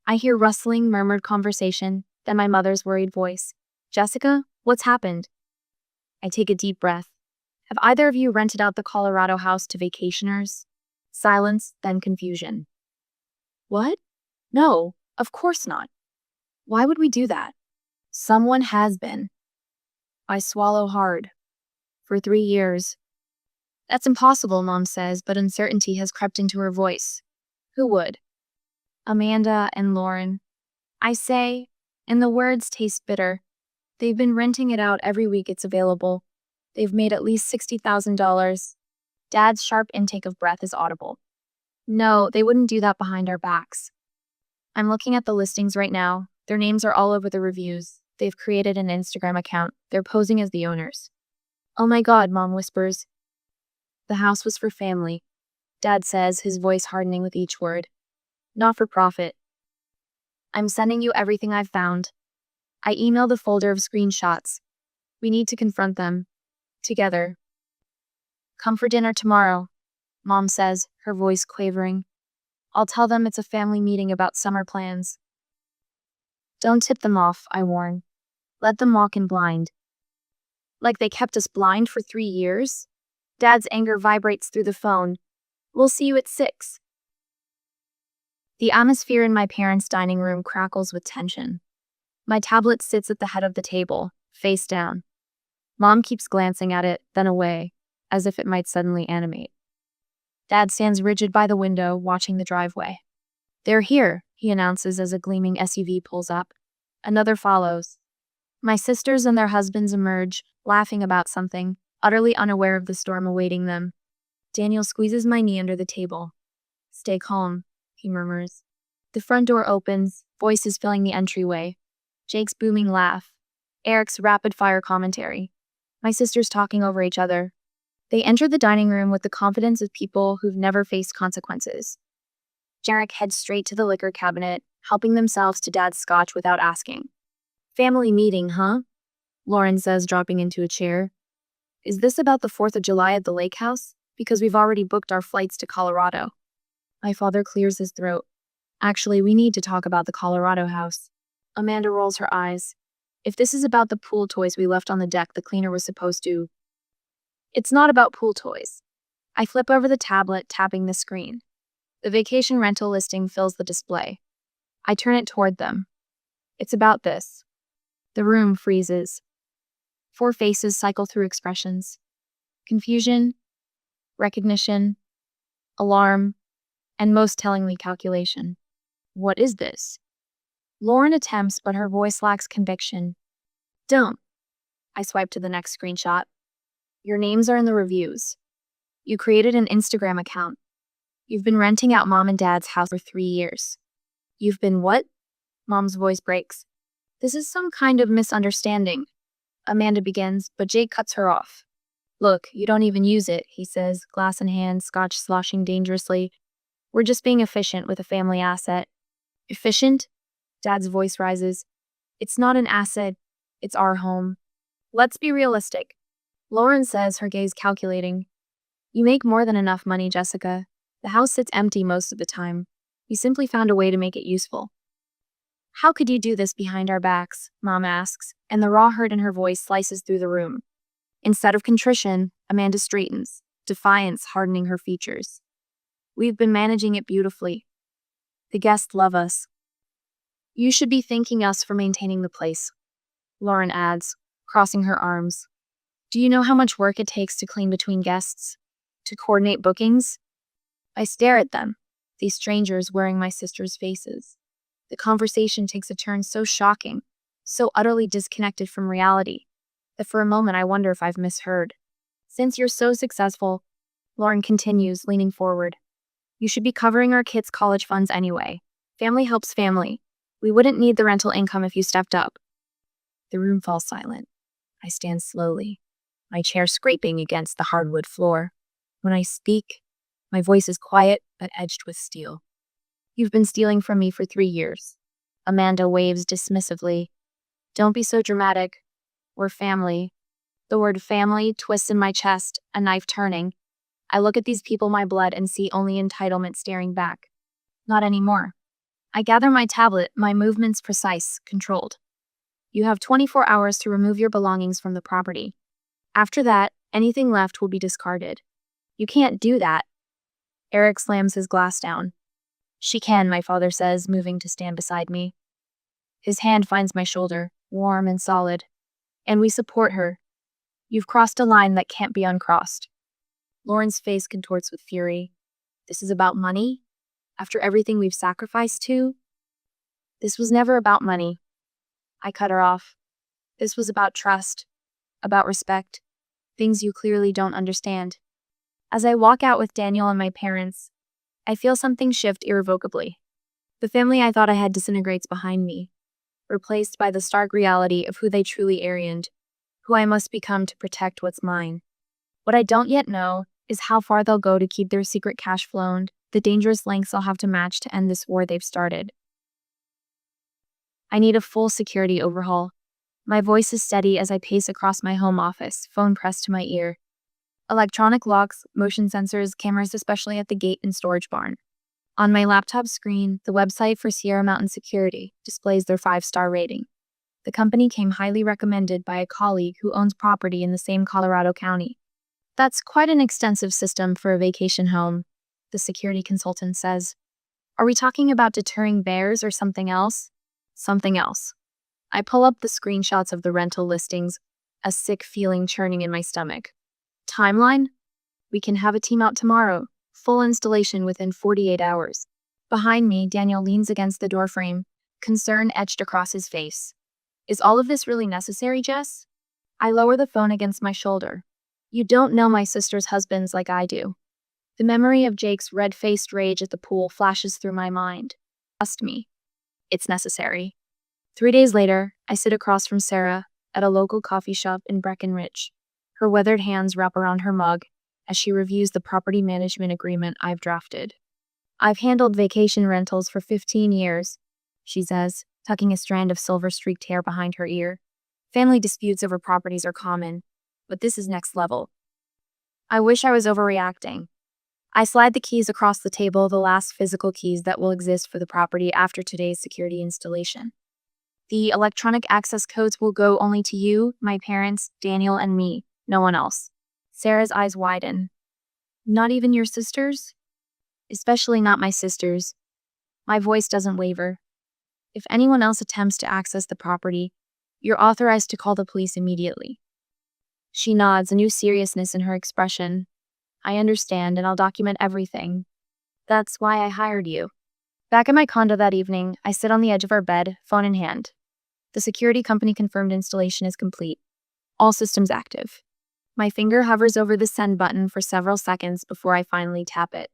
I hear rustling, murmured conversation, then my mother's worried voice. Jessica, what's happened? I take a deep breath. Have either of you rented out the Colorado house to vacationers? Silence, then confusion. What? No, of course not. Why would we do that? Someone has been. I swallow hard. For 3 years. That's impossible, Mom says, but uncertainty has crept into her voice. Who would? Amanda and Lauren. I say, and the words taste bitter. They've been renting it out every week it's available. They've made at least $60,000. Dad's sharp intake of breath is audible. No, they wouldn't do that behind our backs. I'm looking at the listings right now. Their names are all over the reviews. They've created an Instagram account. They're posing as the owners. Oh my God, Mom whispers. The house was for family. Dad says, his voice hardening with each word. Not for profit. I'm sending you everything I've found. I email the folder of screenshots. We need to confront them. Together. Come for dinner tomorrow. Mom says, her voice quavering. I'll tell them it's a family meeting about summer plans. Don't tip them off, I warn. Let them walk in blind. Like they kept us blind for 3 years? Dad's anger vibrates through the phone. We'll see you at 6. The atmosphere in my parents' dining room crackles with tension. My tablet sits at the head of the table, face down. Mom keeps glancing at it, then away, as if it might suddenly animate. Dad stands rigid by the window, watching the driveway. They're here, he announces as a gleaming SUV pulls up. Another follows. My sisters and their husbands emerge, laughing about something, utterly unaware of the storm awaiting them. Daniel squeezes my knee under the table. Stay calm, he murmurs. The front door opens, voices filling the entryway. Jake's booming laugh. Eric's rapid-fire commentary. My sisters talking over each other. They enter the dining room with the confidence of people who've never faced consequences. Jarek heads straight to the liquor cabinet, helping themselves to Dad's scotch without asking. Family meeting, huh? Lauren says, dropping into a chair. Is this about the 4th of July at the lake house? Because we've already booked our flights to Colorado. My father clears his throat. Actually, we need to talk about the Colorado house. Amanda rolls her eyes. If this is about the pool toys we left on the deck, the cleaner was supposed to... It's not about pool toys. I flip over the tablet, tapping the screen. The vacation rental listing fills the display. I turn it toward them. It's about this. The room freezes. 4 faces cycle through expressions. Confusion, recognition, alarm, and most tellingly, calculation. What is this? Lauren attempts, but her voice lacks conviction. Don't. I swipe to the next screenshot. Your names are in the reviews. You created an Instagram account. You've been renting out Mom and Dad's house for 3 years. You've been what? Mom's voice breaks. This is some kind of misunderstanding. Amanda begins, but Jake cuts her off. Look, you don't even use it, he says, glass in hand, scotch sloshing dangerously. We're just being efficient with a family asset. Efficient? Dad's voice rises. It's not an asset. It's our home. Let's be realistic. Lauren says, her gaze calculating. You make more than enough money, Jessica. The house sits empty most of the time. We simply found a way to make it useful. How could you do this behind our backs? Mom asks, and the raw hurt in her voice slices through the room. Instead of contrition, Amanda straightens, defiance hardening her features. We've been managing it beautifully. The guests love us. You should be thanking us for maintaining the place, Lauren adds, crossing her arms. Do you know how much work it takes to clean between guests? To coordinate bookings? I stare at them, these strangers wearing my sister's faces. The conversation takes a turn so shocking, so utterly disconnected from reality, that for a moment I wonder if I've misheard. Since you're so successful, Lauren continues, leaning forward, you should be covering our kids' college funds anyway. Family helps family. We wouldn't need the rental income if you stepped up. The room falls silent. I stand slowly, my chair scraping against the hardwood floor. When I speak, my voice is quiet but edged with steel. You've been stealing from me for 3 years. Amanda waves dismissively. Don't be so dramatic. We're family. The word family twists in my chest, a knife turning. I look at these people my blood and see only entitlement staring back. Not anymore. I gather my tablet, my movements precise, controlled. You have 24 hours to remove your belongings from the property. After that, anything left will be discarded. You can't do that. Eric slams his glass down. She can, my father says, moving to stand beside me. His hand finds my shoulder, warm and solid. And we support her. You've crossed a line that can't be uncrossed. Lauren's face contorts with fury. This is about money? After everything we've sacrificed to? This was never about money. I cut her off. This was about trust, about respect, things you clearly don't understand. As I walk out with Daniel and my parents, I feel something shift irrevocably. The family I thought I had disintegrates behind me, replaced by the stark reality of who they truly aliened, who I must become to protect what's mine. What I don't yet know is how far they'll go to keep their secret cash flowed, the dangerous lengths I'll have to match to end this war they've started. I need a full security overhaul. My voice is steady as I pace across my home office, phone pressed to my ear. Electronic locks, motion sensors, cameras, especially at the gate and storage barn. On my laptop screen, the website for Sierra Mountain Security displays their 5-star rating. The company came highly recommended by a colleague who owns property in the same Colorado County. That's quite an extensive system for a vacation home, the security consultant says. Are we talking about deterring bears or something else? Something else. I pull up the screenshots of the rental listings, a sick feeling churning in my stomach. Timeline? We can have a team out tomorrow. Full installation within 48 hours. Behind me, Daniel leans against the doorframe, concern etched across his face. Is all of this really necessary, Jess? I lower the phone against my shoulder. You don't know my sister's husbands like I do. The memory of Jake's red-faced rage at the pool flashes through my mind. Trust me. It's necessary. 3 days later, I sit across from Sarah at a local coffee shop in Breckenridge. Her weathered hands wrap around her mug as she reviews the property management agreement I've drafted. I've handled vacation rentals for 15 years, she says, tucking a strand of silver-streaked hair behind her ear. Family disputes over properties are common, but this is next level. I wish I was overreacting. I slide the keys across the table, the last physical keys that will exist for the property after today's security installation. The electronic access codes will go only to you, my parents, Daniel, and me, no one else. Sarah's eyes widen. Not even your sisters? Especially not my sisters. My voice doesn't waver. If anyone else attempts to access the property, you're authorized to call the police immediately. She nods, a new seriousness in her expression. I understand, and I'll document everything. That's why I hired you. Back at my condo that evening, I sit on the edge of our bed, phone in hand. The security company confirmed installation is complete. All systems active. My finger hovers over the send button for several seconds before I finally tap it.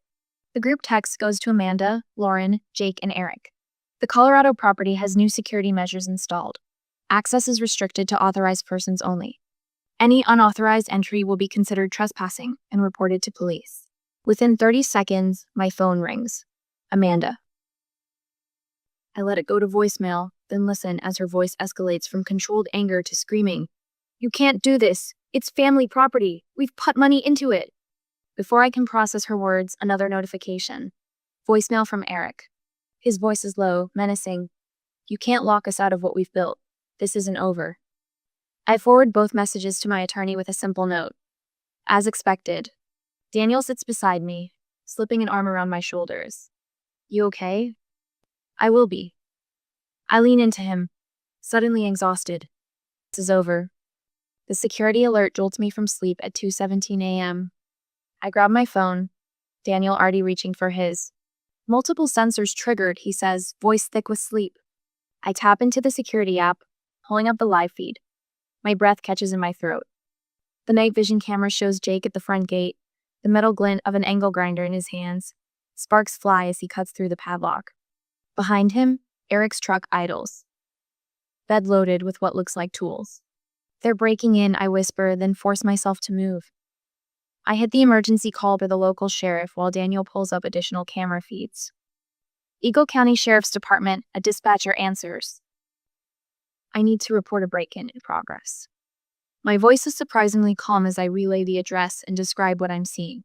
The group text goes to Amanda, Lauren, Jake, and Eric. The Colorado property has new security measures installed. Access is restricted to authorized persons only. Any unauthorized entry will be considered trespassing and reported to police. Within 30 seconds, my phone rings. Amanda. I let it go to voicemail, then listen as her voice escalates from controlled anger to screaming. You can't do this. It's family property. We've put money into it. Before I can process her words, another notification. Voicemail from Eric. His voice is low, menacing. You can't lock us out of what we've built. This isn't over. I forward both messages to my attorney with a simple note. As expected. Daniel sits beside me, slipping an arm around my shoulders. You okay? I will be. I lean into him, suddenly exhausted. This is over. The security alert jolts me from sleep at 2:17 a.m. I grab my phone, Daniel already reaching for his. Multiple sensors triggered, he says, voice thick with sleep. I tap into the security app, pulling up the live feed. My breath catches in my throat. The night vision camera shows Jake at the front gate, the metal glint of an angle grinder in his hands. Sparks fly as he cuts through the padlock. Behind him, Eric's truck idles, bed loaded with what looks like tools. They're breaking in, I whisper, then force myself to move. I hit the emergency call by the local sheriff while Daniel pulls up additional camera feeds. Eagle County Sheriff's Department, a dispatcher answers. I need to report a break-in in progress. My voice is surprisingly calm as I relay the address and describe what I'm seeing.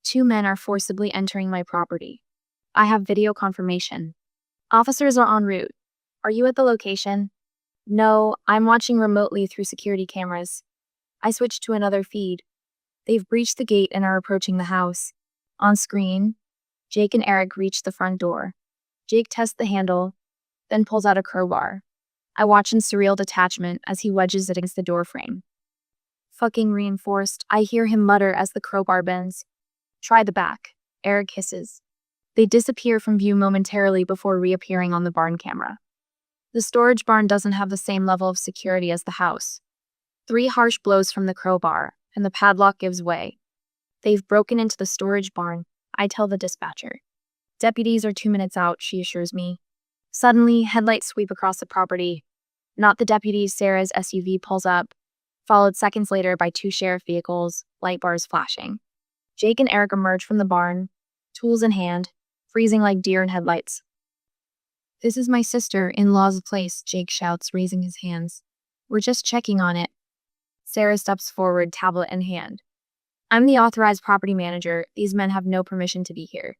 2 men are forcibly entering my property. I have video confirmation. Officers are en route. Are you at the location? No, I'm watching remotely through security cameras. I switch to another feed. They've breached the gate and are approaching the house. On screen, Jake and Eric reach the front door. Jake tests the handle, then pulls out a crowbar. I watch in surreal detachment as he wedges it against the doorframe. Fucking reinforced, I hear him mutter as the crowbar bends. Try the back, Eric hisses. They disappear from view momentarily before reappearing on the barn camera. The storage barn doesn't have the same level of security as the house. 3 harsh blows from the crowbar, and the padlock gives way. They've broken into the storage barn, I tell the dispatcher. Deputies are 2 minutes out, she assures me. Suddenly, headlights sweep across the property. Not the deputies, Sarah's SUV pulls up, followed seconds later by 2 sheriff vehicles, light bars flashing. Jake and Eric emerge from the barn, tools in hand, freezing like deer in headlights. This is my sister, in-law's place, Jake shouts, raising his hands. We're just checking on it. Sarah steps forward, tablet in hand. I'm the authorized property manager. These men have no permission to be here.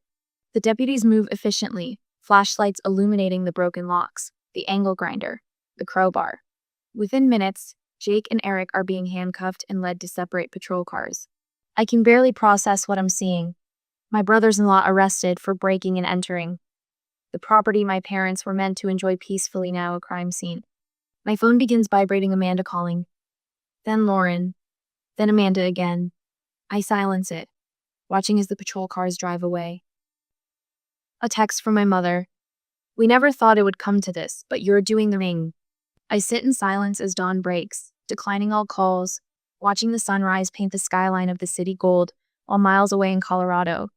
The deputies move efficiently, flashlights illuminating the broken locks, the angle grinder, the crowbar. Within minutes, Jake and Eric are being handcuffed and led to separate patrol cars. I can barely process what I'm seeing. My brothers-in-law arrested for breaking and entering. The property my parents were meant to enjoy peacefully, now a crime scene. My phone begins vibrating, Amanda calling. Then Lauren. Then Amanda again. I silence it, watching as the patrol cars drive away. A text from my mother. We never thought it would come to this, but you're doing the ring. I sit in silence as dawn breaks, declining all calls, watching the sunrise paint the skyline of the city gold while miles away in Colorado.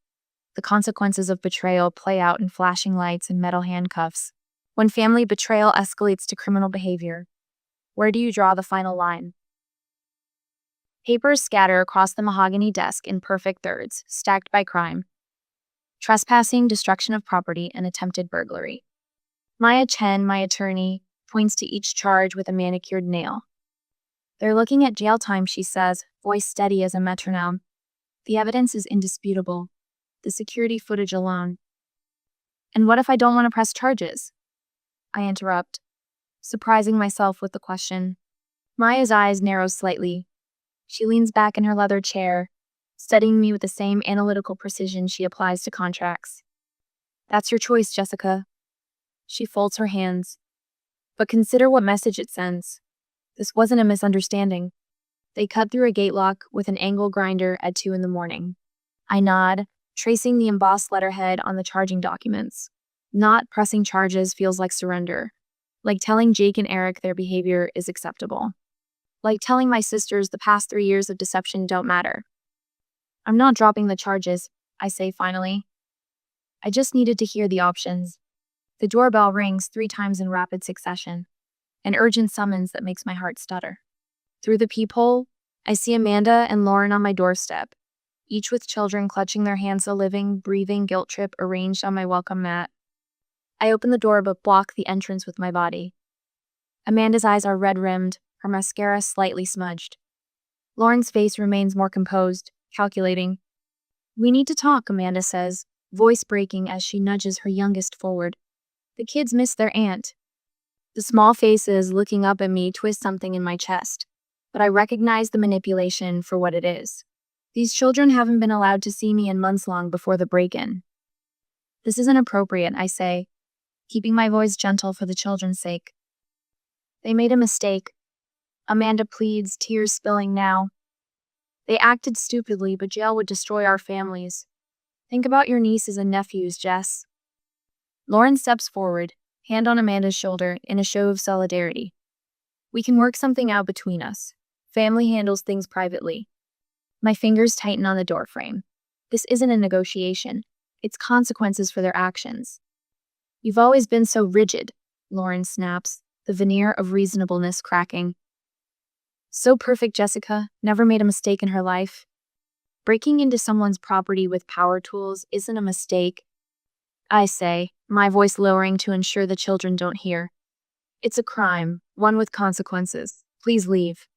The consequences of betrayal play out in flashing lights and metal handcuffs. When family betrayal escalates to criminal behavior, where do you draw the final line? Papers scatter across the mahogany desk in perfect thirds, stacked by crime. Trespassing, destruction of property, and attempted burglary. Maya Chen, my attorney, points to each charge with a manicured nail. They're looking at jail time, she says, voice steady as a metronome. The evidence is indisputable. The security footage alone. And what if I don't want to press charges? I interrupt, surprising myself with the question. Maya's eyes narrow slightly. She leans back in her leather chair, studying me with the same analytical precision she applies to contracts. That's your choice, Jessica. She folds her hands. But consider what message it sends. This wasn't a misunderstanding. They cut through a gate lock with an angle grinder at 2 a.m. I nod, tracing the embossed letterhead on the charging documents. Not pressing charges feels like surrender. Like telling Jake and Eric their behavior is acceptable. Like telling my sisters the past 3 years of deception don't matter. I'm not dropping the charges, I say finally. I just needed to hear the options. The doorbell rings 3 times in rapid succession, an urgent summons that makes my heart stutter. Through the peephole, I see Amanda and Lauren on my doorstep, each with children clutching their hands, a living, breathing guilt trip arranged on my welcome mat. I open the door but block the entrance with my body. Amanda's eyes are red-rimmed, her mascara slightly smudged. Lauren's face remains more composed, calculating. We need to talk, Amanda says, voice breaking as she nudges her youngest forward. The kids miss their aunt. The small faces looking up at me twist something in my chest, but I recognize the manipulation for what it is. These children haven't been allowed to see me in months long before the break-in. This isn't appropriate, I say, keeping my voice gentle for the children's sake. They made a mistake. Amanda pleads, tears spilling now. They acted stupidly, but jail would destroy our families. Think about your nieces and nephews, Jess. Lauren steps forward, hand on Amanda's shoulder in a show of solidarity. We can work something out between us. Family handles things privately. My fingers tighten on the doorframe. This isn't a negotiation. It's consequences for their actions. You've always been so rigid, Lauren snaps, the veneer of reasonableness cracking. So perfect, Jessica, never made a mistake in her life. Breaking into someone's property with power tools isn't a mistake, I say, my voice lowering to ensure the children don't hear. It's a crime, one with consequences. Please leave.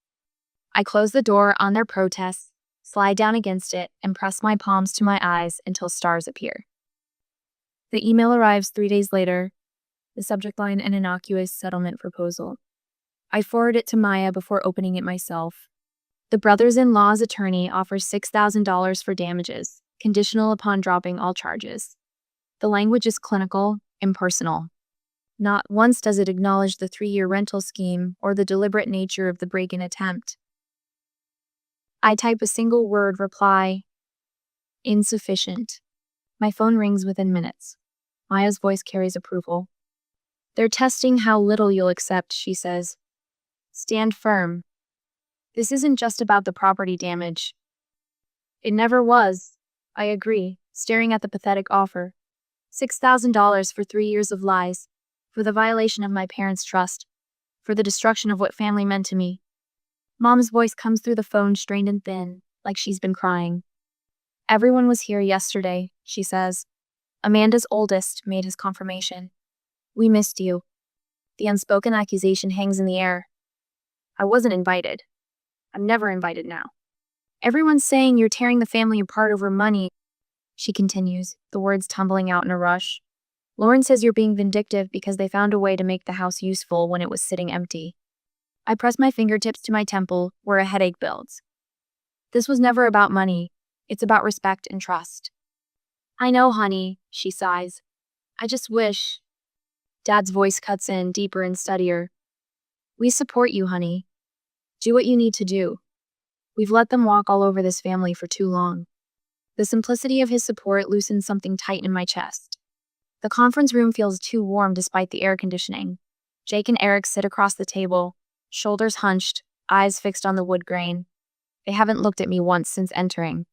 I close the door on their protests, slide down against it, and press my palms to my eyes until stars appear. The email arrives 3 days later, the subject line an innocuous settlement proposal. I forward it to Maya before opening it myself. The brothers-in-law's attorney offers $6,000 for damages, conditional upon dropping all charges. The language is clinical, impersonal. Not once does it acknowledge the 3-year rental scheme or the deliberate nature of the break-in attempt. I type a single word reply. Insufficient. My phone rings within minutes. Maya's voice carries approval. They're testing how little you'll accept, she says. Stand firm. This isn't just about the property damage. It never was. I agree, staring at the pathetic offer. $6,000 for 3 years of lies, for the violation of my parents' trust, for the destruction of what family meant to me. Mom's voice comes through the phone strained and thin, like she's been crying. Everyone was here yesterday, she says. Amanda's oldest made his confirmation. We missed you. The unspoken accusation hangs in the air. I wasn't invited. I'm never invited now. Everyone's saying you're tearing the family apart over money, she continues, the words tumbling out in a rush. Lauren says you're being vindictive because they found a way to make the house useful when it was sitting empty. I press my fingertips to my temple, where a headache builds. This was never about money. It's about respect and trust. I know, honey, she sighs. I just wish. Dad's voice cuts in, deeper and steadier. We support you, honey. Do what you need to do. We've let them walk all over this family for too long. The simplicity of his support loosens something tight in my chest. The conference room feels too warm despite the air conditioning. Jake and Eric sit across the table, shoulders hunched, eyes fixed on the wood grain. They haven't looked at me once since entering.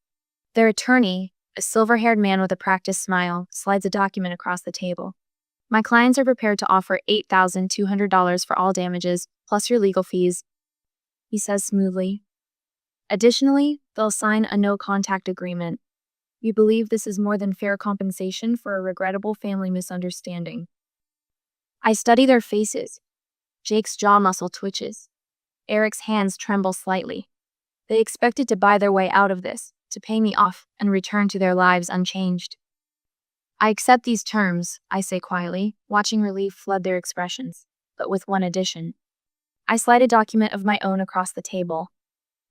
Their attorney, a silver-haired man with a practiced smile, slides a document across the table. My clients are prepared to offer $8,200 for all damages, plus your legal fees, he says smoothly. Additionally, they'll sign a no-contact agreement. We believe this is more than fair compensation for a regrettable family misunderstanding. I study their faces. Jake's jaw muscle twitches. Eric's hands tremble slightly. They expected to buy their way out of this, to pay me off and return to their lives unchanged. I accept these terms, I say quietly, watching relief flood their expressions, but with one addition. I slide a document of my own across the table.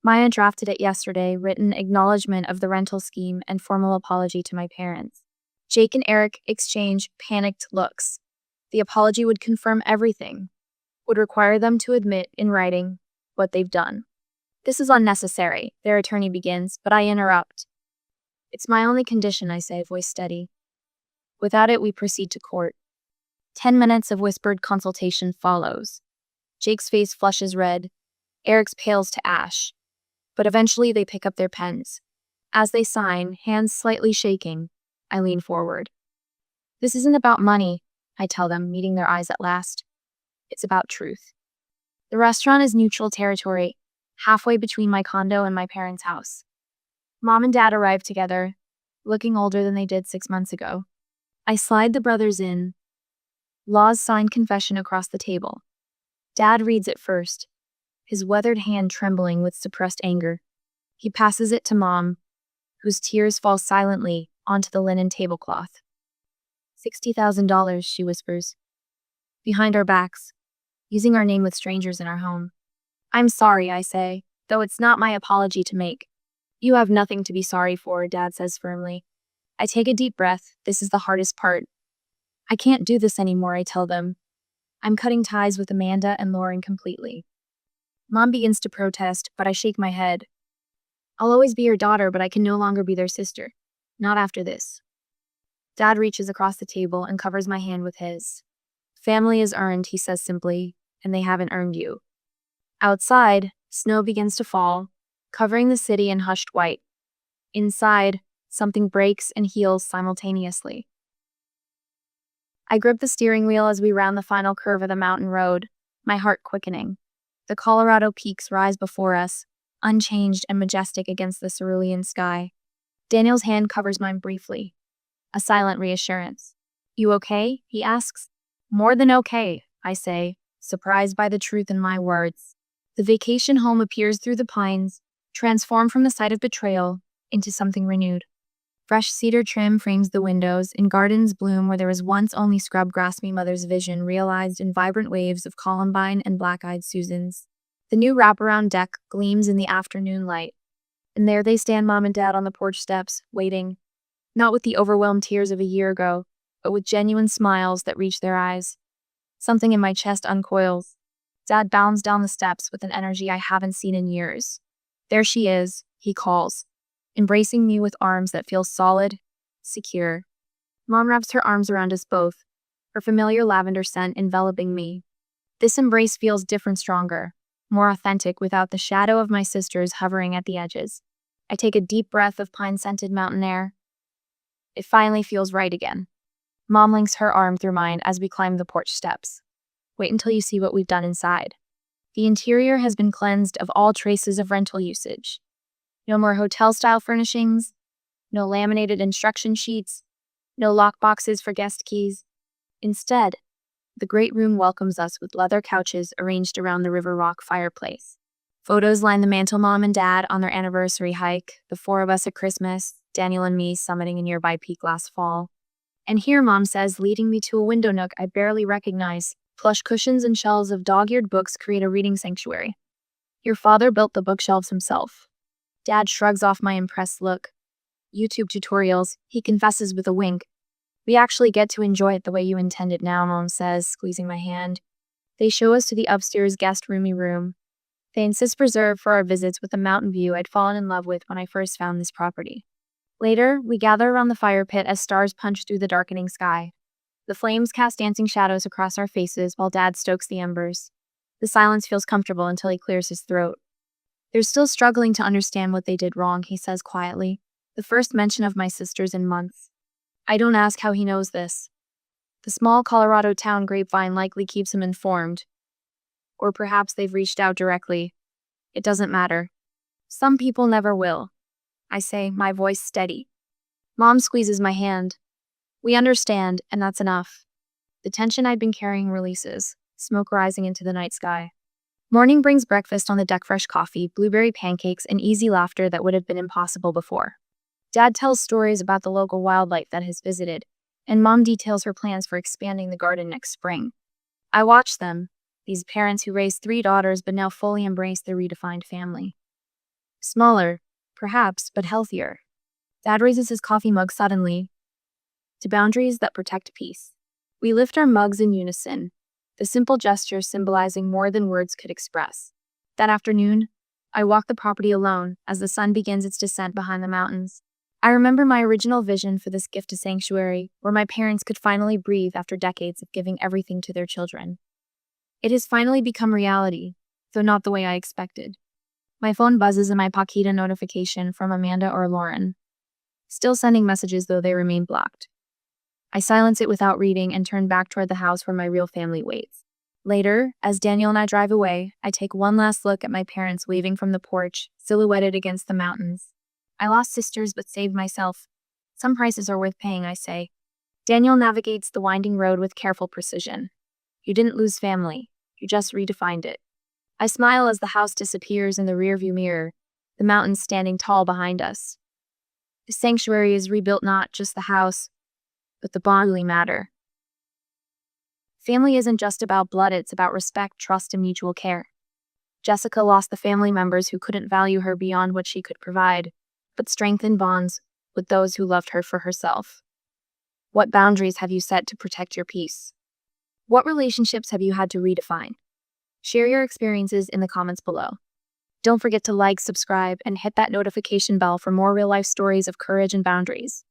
Maya drafted it yesterday, written acknowledgement of the rental scheme and formal apology to my parents. Jake and Eric exchange panicked looks. The apology would confirm everything, would require them to admit in writing what they've done. This is unnecessary, their attorney begins, but I interrupt. It's my only condition, I say, voice steady. Without it, we proceed to court. 10 minutes of whispered consultation follows. Jake's face flushes red. Eric's pales to ash. But eventually they pick up their pens. As they sign, hands slightly shaking, I lean forward. This isn't about money, I tell them, meeting their eyes at last. It's about truth. The restaurant is neutral territory, halfway between my condo and my parents' house. Mom and Dad arrive together, looking older than they did 6 months ago. I slide the brothers in. Law's signed confession across the table. Dad reads it first, his weathered hand trembling with suppressed anger. He passes it to Mom, whose tears fall silently onto the linen tablecloth. $60,000, she whispers. Behind our backs, using our name with strangers in our home. I'm sorry, I say, though it's not my apology to make. You have nothing to be sorry for, Dad says firmly. I take a deep breath. This is the hardest part. I can't do this anymore, I tell them. I'm cutting ties with Amanda and Lauren completely. Mom begins to protest, but I shake my head. I'll always be your daughter, but I can no longer be their sister. Not after this. Dad reaches across the table and covers my hand with his. Family is earned, he says simply, and they haven't earned you. Outside, snow begins to fall, covering the city in hushed white. Inside, something breaks and heals simultaneously. I grip the steering wheel as we round the final curve of the mountain road, my heart quickening. The Colorado peaks rise before us, unchanged and majestic against the cerulean sky. Daniel's hand covers mine briefly. A silent reassurance. You okay? He asks. More than okay, I say, surprised by the truth in my words. The vacation home appears through the pines, transformed from the site of betrayal into something renewed. Fresh cedar trim frames the windows, and gardens bloom where there was once only scrub grass. Me mother's vision realized in vibrant waves of columbine and black-eyed Susans. The new wraparound deck gleams in the afternoon light, and there they stand, Mom and Dad, on the porch steps, waiting, not with the overwhelmed tears of a year ago, but with genuine smiles that reach their eyes. Something in my chest uncoils. Dad bounds down the steps with an energy I haven't seen in years. There she is, he calls, embracing me with arms that feel solid, secure. Mom wraps her arms around us both, her familiar lavender scent enveloping me. This embrace feels different, stronger, more authentic, without the shadow of my sisters hovering at the edges. I take a deep breath of pine-scented mountain air. It finally feels right again. Mom links her arm through mine as we climb the porch steps. Wait until you see what we've done inside. The interior has been cleansed of all traces of rental usage. No more hotel-style furnishings, no laminated instruction sheets, no lockboxes for guest keys. Instead, the great room welcomes us with leather couches arranged around the river rock fireplace. Photos line the mantle. Mom and Dad on their anniversary hike, the four of us at Christmas, Daniel and me summiting a nearby peak last fall. And here, Mom says, leading me to a window nook I barely recognize. Plush cushions and shelves of dog-eared books create a reading sanctuary. Your father built the bookshelves himself. Dad shrugs off my impressed look. YouTube tutorials, he confesses with a wink. We actually get to enjoy it the way you intend it now, Mom says, squeezing my hand. They show us to the upstairs guest roomy room. They insist preserved for our visits with the mountain view I'd fallen in love with when I first found this property. Later, we gather around the fire pit as stars punch through the darkening sky. The flames cast dancing shadows across our faces while Dad stokes the embers. The silence feels comfortable until he clears his throat. They're still struggling to understand what they did wrong, he says quietly. The first mention of my sisters in months. I don't ask how he knows this. The small Colorado town grapevine likely keeps him informed. Or perhaps they've reached out directly. It doesn't matter. Some people never will. I say, my voice steady. Mom squeezes my hand. We understand, and that's enough. The tension I'd been carrying releases, smoke rising into the night sky. Morning brings breakfast on the deck, fresh coffee, blueberry pancakes, and easy laughter that would have been impossible before. Dad tells stories about the local wildlife that has visited, and Mom details her plans for expanding the garden next spring. I watch them, these parents who raised 3 daughters but now fully embrace their redefined family. Smaller, perhaps, but healthier. Dad raises his coffee mug suddenly to boundaries that protect peace. We lift our mugs in unison, the simple gesture symbolizing more than words could express. That afternoon, I walk the property alone as the sun begins its descent behind the mountains. I remember my original vision for this gift to sanctuary, where my parents could finally breathe after decades of giving everything to their children. It has finally become reality, though not the way I expected. My phone buzzes in my Paquita notification from Amanda or Lauren. Still sending messages, though they remain blocked. I silence it without reading and turn back toward the house where my real family waits. Later, as Daniel and I drive away, I take one last look at my parents waving from the porch, silhouetted against the mountains. I lost sisters but saved myself. Some prices are worth paying, I say. Daniel navigates the winding road with careful precision. You didn't lose family. You just redefined it. I smile as the house disappears in the rearview mirror, the mountains standing tall behind us. The sanctuary is rebuilt, not just the house, but the bond we matter. Family isn't just about blood, it's about respect, trust, and mutual care. Jessica lost the family members who couldn't value her beyond what she could provide, but strengthened bonds with those who loved her for herself. What boundaries have you set to protect your peace? What relationships have you had to redefine? Share your experiences in the comments below. Don't forget to like, subscribe, and hit that notification bell for more real-life stories of courage and boundaries.